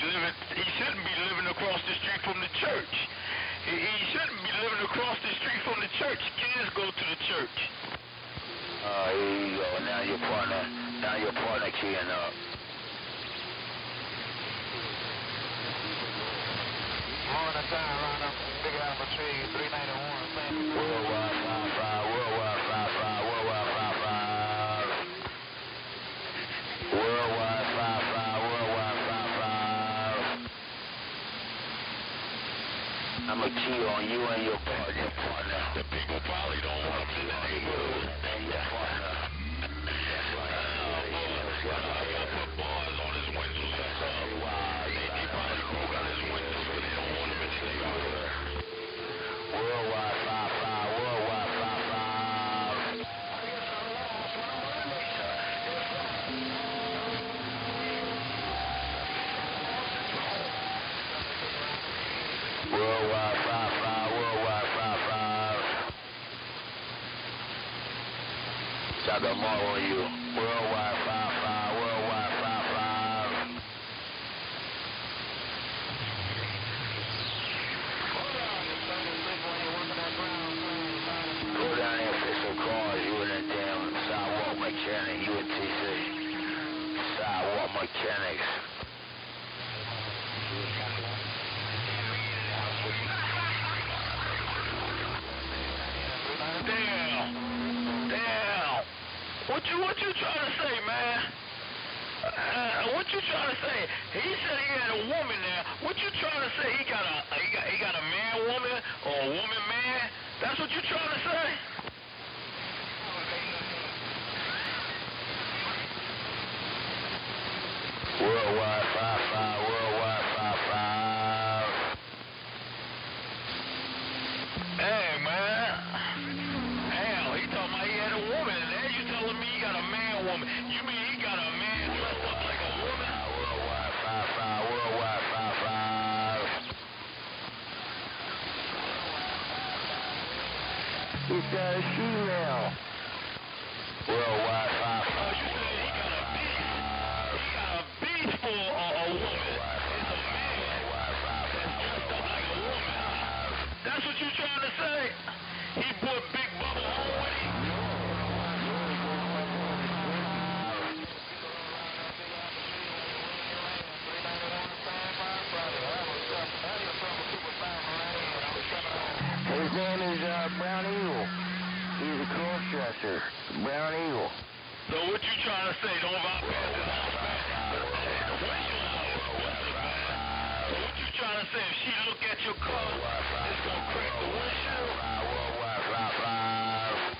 living across the street from the church. He shouldn't be living across the street from the church. Kids go to the church. Here you go. Now your partner keying up. Morning time, round up, big Apache 391, Worldwide 55, worldwide 55, I'ma key on you and your partner. The people probably don't want him in the neighborhood. And your partner. That's right. I put bars on his windows and stuff. He probably broke out his windows because they don't want him in the neighborhood. Worldwide 5-5, worldwide 5-5. Worldwide 5-5, worldwide 5-5. Got the mark on you. Worldwide 5-5, worldwide 5-5. Go down there and fix some cars. You and that damn sidewalk mechanic. You and TC. Sidewalk mechanics. Damn. What you trying to say, man? What you trying to say? He said he had a woman there. What you trying to say? He got a man woman or a woman man? That's what you trying to say? Worldwide 5-5, worldwide 5-5. Hey, man. Hell, he talking about he had a woman in there. You telling me he got a man woman? You mean he got a man dressed up like a woman? Worldwide 5-5, worldwide 5-5. He's got a female. Worldwide 5-5. You said he got a beast. He got a beast for a woman. It's a man that's dressed up like a woman. That's what you trying to say? He put Big Bubba home with him? His name is Brown Eagle. He's a cross-dresser. Brown Eagle. So what you trying to say? Don't bypass his house, man. So what you trying to say? If she look at your car, it's gonna crack the windshield? Worldwide 5-5.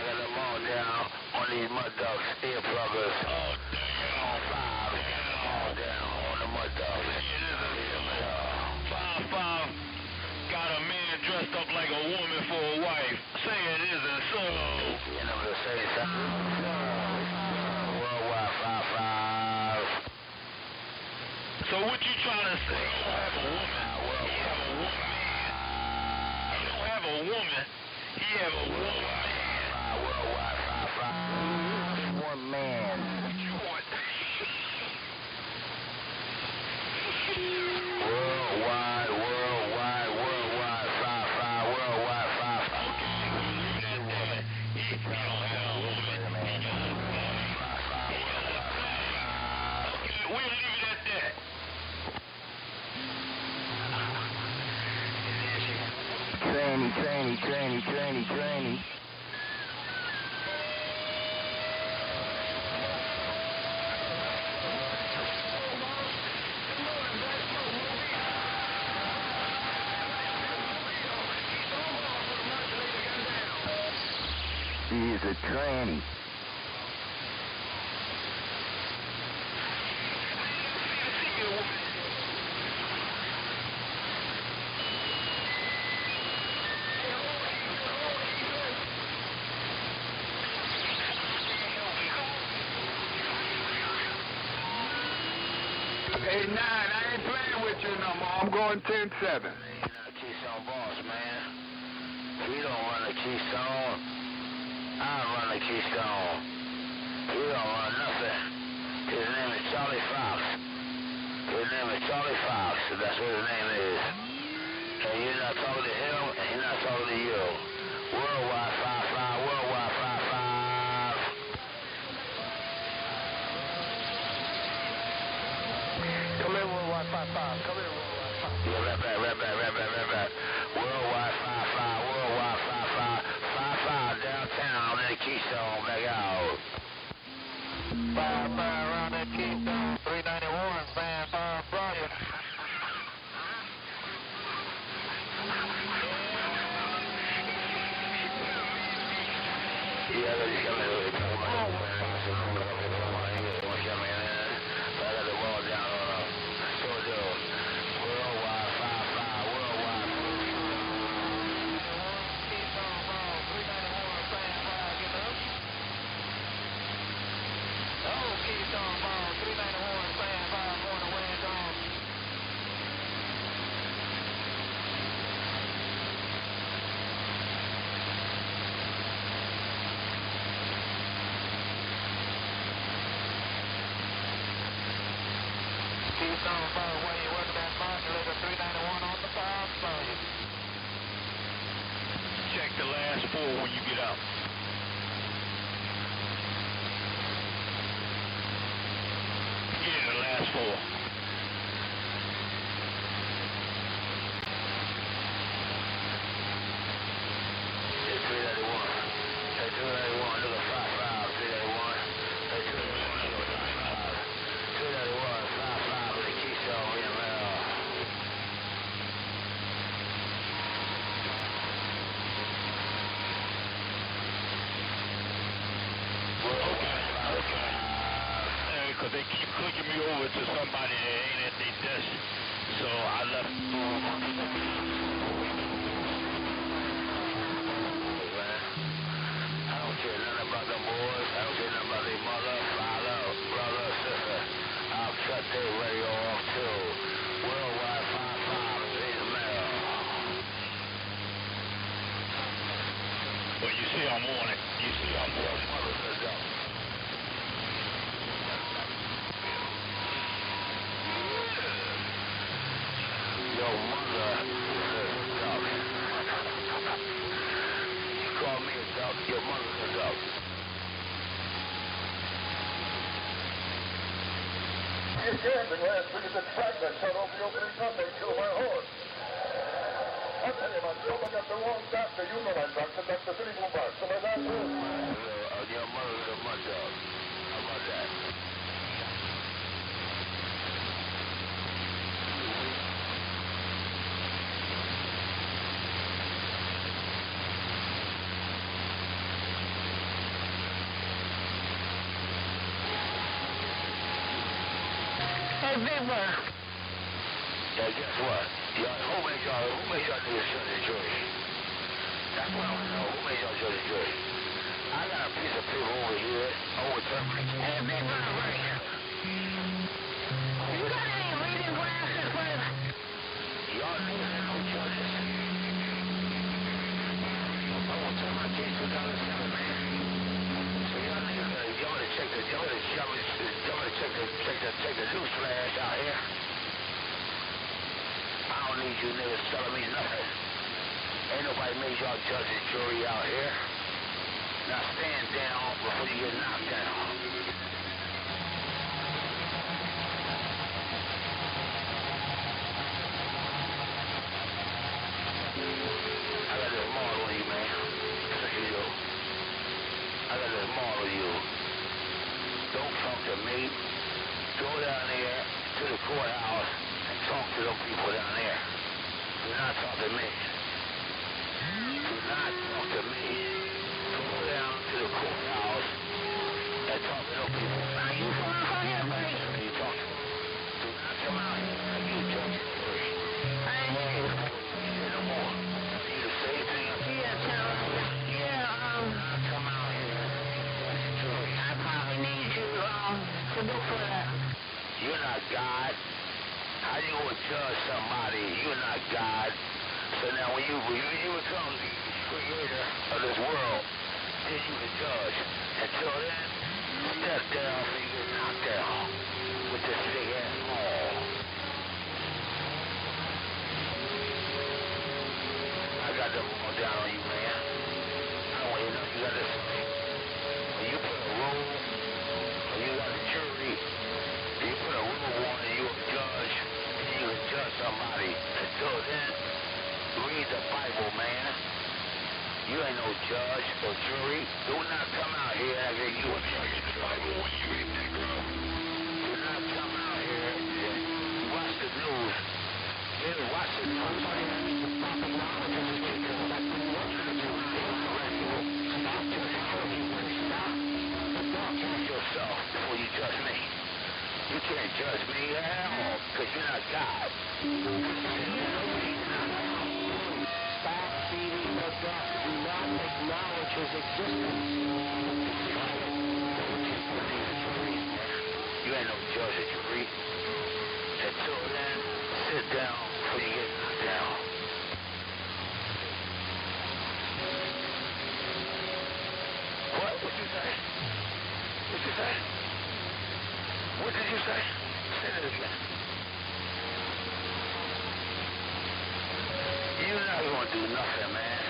Got them all down on these mud dogs, ear pluggers. Oh, damn. On 5, all down on the mud dogs. 5-5 got a man dressed up like a woman for a wife. Say it isn't so. You know the same time. Worldwide 5-5. So what you trying to say? You don't have a woman. He don't have a woman. He have a woman. Worldwide 5-5. One man. What you want? Worldwide 5-5. Worldwide 5-5. Okay, he don't have a woman. Okay, we'll leave it at that. Tranny. She is a tranny. Hey, 9, I ain't playing with you no more. I'm going 10-7. Keystone boss, man. He don't run the Keystone. I run the Keystone. He don't run nothing. His name is Charlie Fox. That's what his name is. And you're not talking to him, and he's not talking to you. Worldwide 5-5, worldwide 5-5. Come in, worldwide 5-5. Come in, worldwide 5-5. Yeah, right back. Worldwide 5-5, worldwide 5-5. 5-5 downtown in the Keystone, back out. Yeah, they just come in with a couple of I got the ball down on worldwide 5-5, worldwide. Keystone Ball, 391, stand by, going to wind on. Keystone Ball, where you working that modulator, 391 on the 5-5. Check the last 4 when you get out. Yeah, the last 4. Hey, 391. Hey, 391, look at 5-5, 391. Hey, 391, look at 5-5. 391, 5-5 with the Keystone EML. Okay. Because they keep clicking me over to somebody that ain't at their desk. So I left. I don't care nothing about them boys. I don't care nothing about their mother, father, brother, sister. I'll cut their radio off too. Worldwide 5-5 is the mail. But you see I'm on it. You see I'm on it. Your mother is a duck. You call me a duck, your mother's a duck. You can't last week at the track that shut off the opening Sunday, kill my horse. I tell you, my job, I got the wrong doctor. You know my doctor, Dr. City Boombox. So my doctor. Your mother's a mud dog. How about that? Hey, Big Boy. Yeah, guess what? Who made y'all do a Sunday jury? That's what I want to know. Who made y'all judge the jury? I got a piece of paper over here. Hey, Big Boy, wait. You got any reading glasses, please? Y'all niggas ain't no judges. I want to turn my case to $1.07, man. So y'all niggas check the news flash out here. I don't need you niggas telling me nothing. Ain't nobody made y'all judge and jury out here. Now stand down before you get knocked down. I got this model on you, man. Look at you. I got this model on you. Don't talk to me. Go down there to the courthouse and talk to them people down there. Do not talk to me. Do not talk to me. Go down to the courthouse and talk to them people. Now, you come out here, buddy. You talk to them. Do not come out here. You judge it first. I ain't hear you. No more. You the same thing. Yeah, tell him. Come out here. I probably need you, to look for that. You're not God. How you gonna judge somebody? You're not God. So now when you become the creator of this world, then you can judge. Until then, step down so you get knocked down with this big ass ball. I got the ball down on you, man. I want you to know you got this. When you put a rule, when you got a jury, you put a rule on and you're a judge, and you can judge somebody. Until then, read the Bible, man. You ain't no judge or jury. Do not come out here acting you a judge in the Bible when you read that, girl. Do not come out here and watch the news. Yeah, watch the news, man. Stop judging other people. You're not God. Stop beating the dust. Do not acknowledge his existence. You ain't no judge or jury. Until then, sit down before you get knocked down. What? What'd you say? What'd you say? What did you say? Say that again. You're not gonna do nothing, man.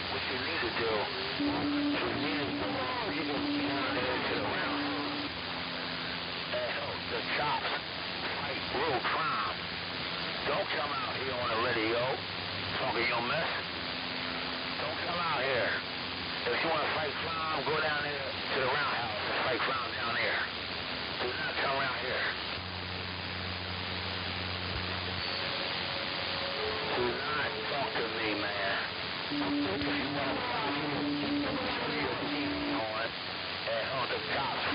What you need to do, you need to down there to the round. And help the cops fight real crime. Don't come out here on the radio talking your mess. Don't come out here. If you want to fight crime, go down there to the roundhouse and fight crime down there. Do not come around here. Do not talk to me, man. If you want to put your team on and help the cops.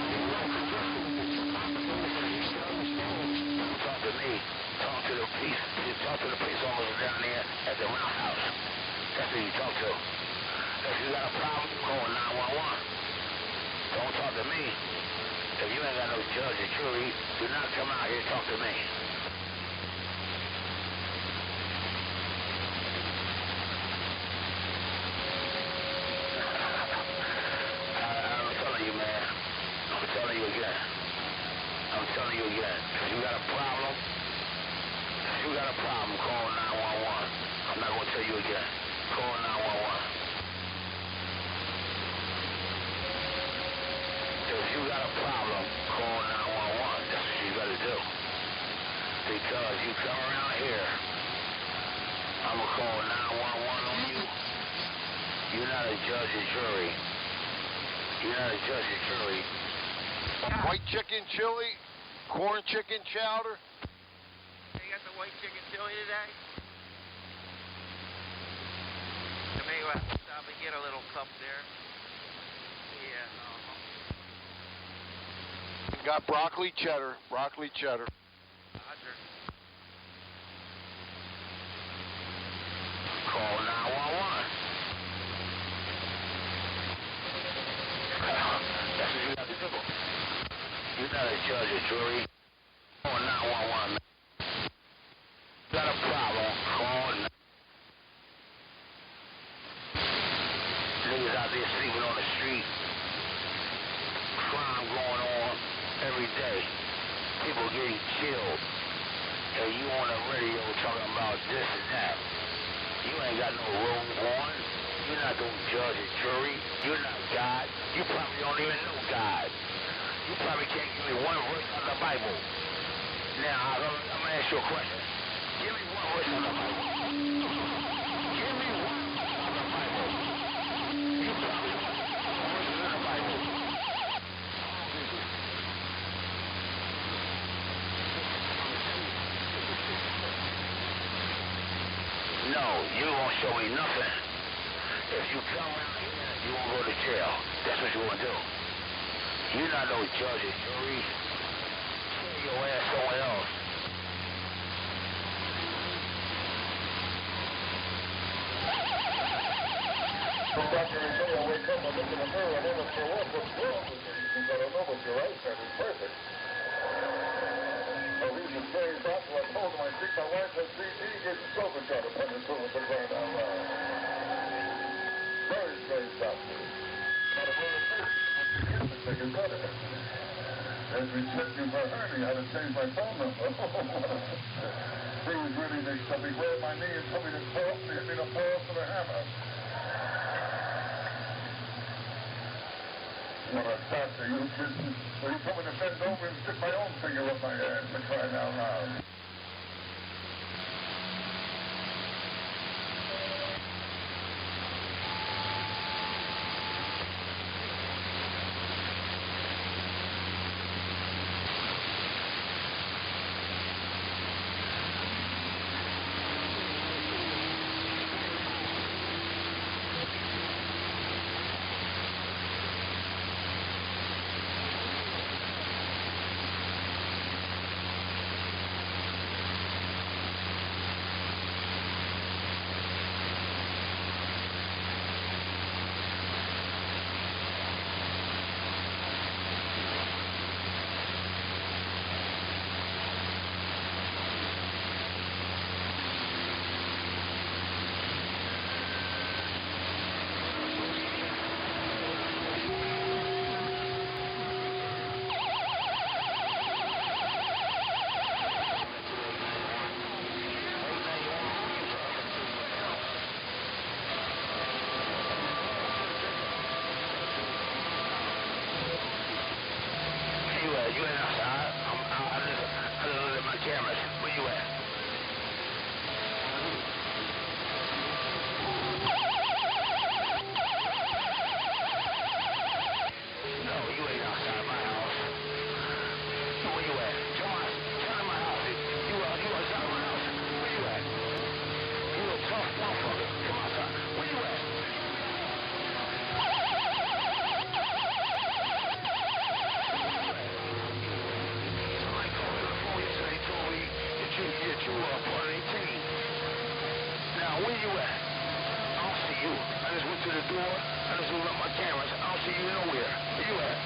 Talk to me. Talk to the police. Talk to the police officer down there at the roundhouse. That's who you talk to. If you got a problem, call 911. Don't talk to me. If you ain't got no judge or jury, do not come out here and talk to me. I'm telling you, man. I'm telling you again. I'm telling you again. If you got a problem, call 911. I'm not going to tell you again. Call 911. If you got a problem, call 911. That's what you got to do. Because you come around here, I'm going to call 911 on you. You're not a judge or jury. You're not a judge or jury. White chicken chili, corn chicken chowder. You got the white chicken chili today? You may have to stop and get a little cup there. Yeah, Got broccoli cheddar, broccoli cheddar. Roger. Call 911. That's what you got to do. You're not a judge or jury. Call 911, man. You got a problem, call 911. Niggas out there sleeping on the street. Crime going on every day. People getting killed. And you on the radio talking about this and that. You ain't got no robe on. You're not no judge or jury. You're not God. You probably don't even know God. You probably can't give me one verse out of the Bible. Now, I'm going to ask you a question. Give me one verse out of the Bible. Give me one verse out of the Bible. You probably don't know one verse out of the Bible. No, you won't show me nothing. If you come around here, you won't go to jail. That's what you want to do. You're not no judge or jury. Send your ass somewhere else. Go back to Arizona, I wake up, I look in the mirror, I never throw up. What's wrong with me? He said, I don't know, but your eyesight is perfect. Oh, he's a strange doctor. I told him I think my wife has 3D, getting sober shot upon his room and going down loud. Very strange doctor. Not a word of faith. I'm sick as better. As we checked you for hernia, I had to change my phone number. He was really mixed up. He grabbed my knee and told me to talk. He hit me in the balls with a hammer. What a doctor, you kidding? Well, he told me to bend over and stick my own finger up my ass and crying out loud. You ain't outside. I just look at my cameras. Where you at? No, you ain't outside my house. Where you at? Come to my house. You outside my house. Where you at? You a tough motherfucker. Come outside. Where you at? You are part of their team. Now, where you at? I don't see you. I just went to the door. I just moved up my cameras. I don't see you nowhere. Where you at?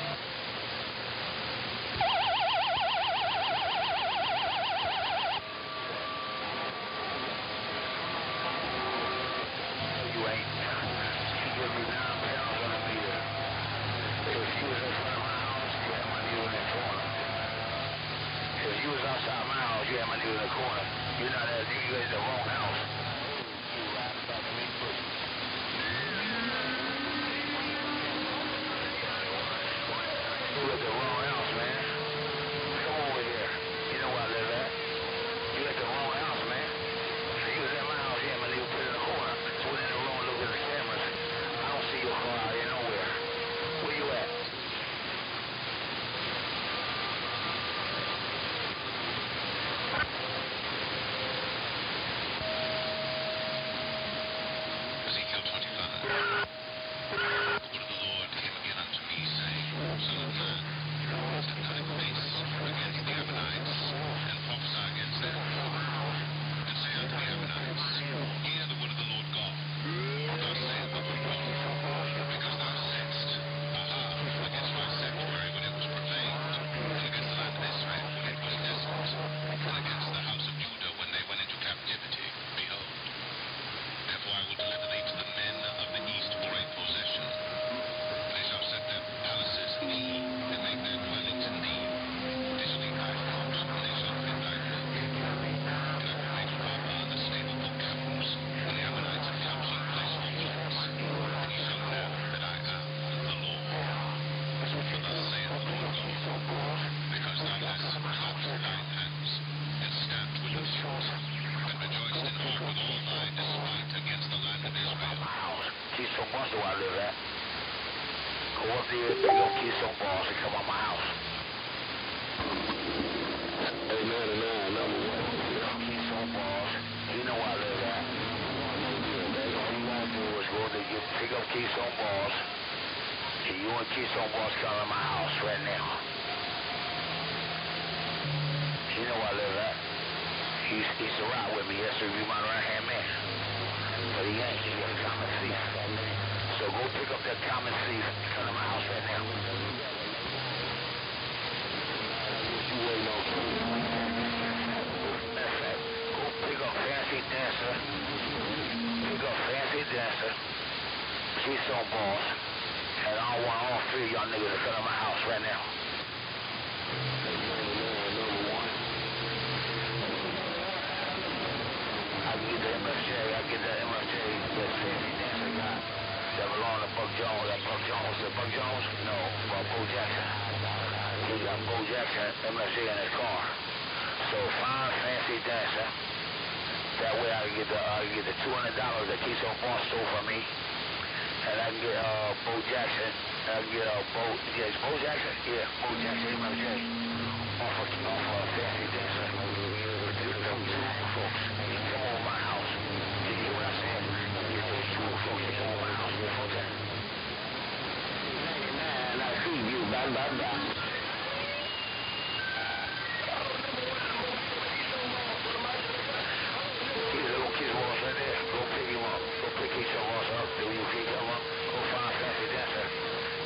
You ain't. She gave me 9 pounds on a meter. If you was in front of my house, you had my needle in that corner. If you was outside my house, you had my needle in the corner. You're not at you in the wrong house. You right about the big bush. You at the wrong house, man. Come over here. You know where I live at. You at the wrong house, man. So you was at my house, you had my needle put in the corner. So we're in the wrong look at the cameras. I don't see your car out here nowhere. Where you at? Where I live at. Go up there, pick up kids on balls and come on my house. Hey, 99, number 1. Pick up kids on balls. You know where I live at. All you want to do is go there, pick up kids on balls. And you want kids on balls come to my house right now. You know where I live at. He's to ride with me. He has to be my right-hand man. But he ain't. He got a common thief. So go pick up that common thief and come to my house right now. What you waiting on? Matter of fact, go pick up Fancy Dancer. Pick up Fancy Dancer. She's on balls. And I want all 3 of y'all niggas to come to my house right now. I get the MFJ, that Fancy Dancer guy. That belong to Buck Jones. That Buck Jones. Is it Buck Jones? No, Bo Jackson. He got Bo Jackson MFJ in his car. So find Fancy Dancer. That way I can get the $200 that Keystone Boss stole from me. And I can get Bo Jackson. I can get Bo Jackson? Yeah, Bo Jackson MFJ. Off of Fancy Dancer. Folks, come over my house. You hear what I'm saying? Get those 2 folks to come over my house. I see you, bye. These little kids walls right there. Go pick him up. Go pick each of us up. Do you pick him up? Go find Fancy Dancer.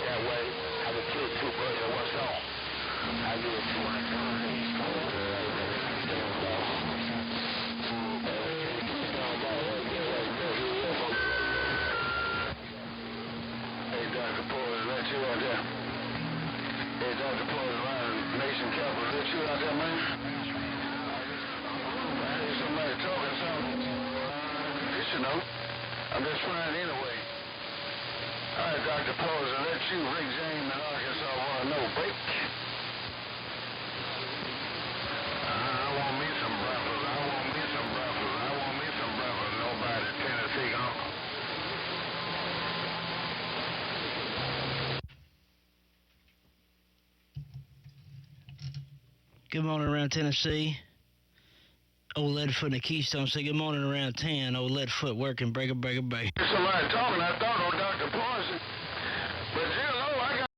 That way, I can kill 2 birds with 1 stone. I give it $200. You out there. Hey, Dr. Paul, Nation Capital, is that you out there, man? I hear somebody talking something. You should know. I'm just trying anyway. All right, Dr. Paul, is that you, Rick James in Arkansas, want to know, break? Good morning around Tennessee. Old Leadfoot and the Keystone say good morning around 10. Old Leadfoot working, breaker. Somebody talking, I thought on Dr. Parson.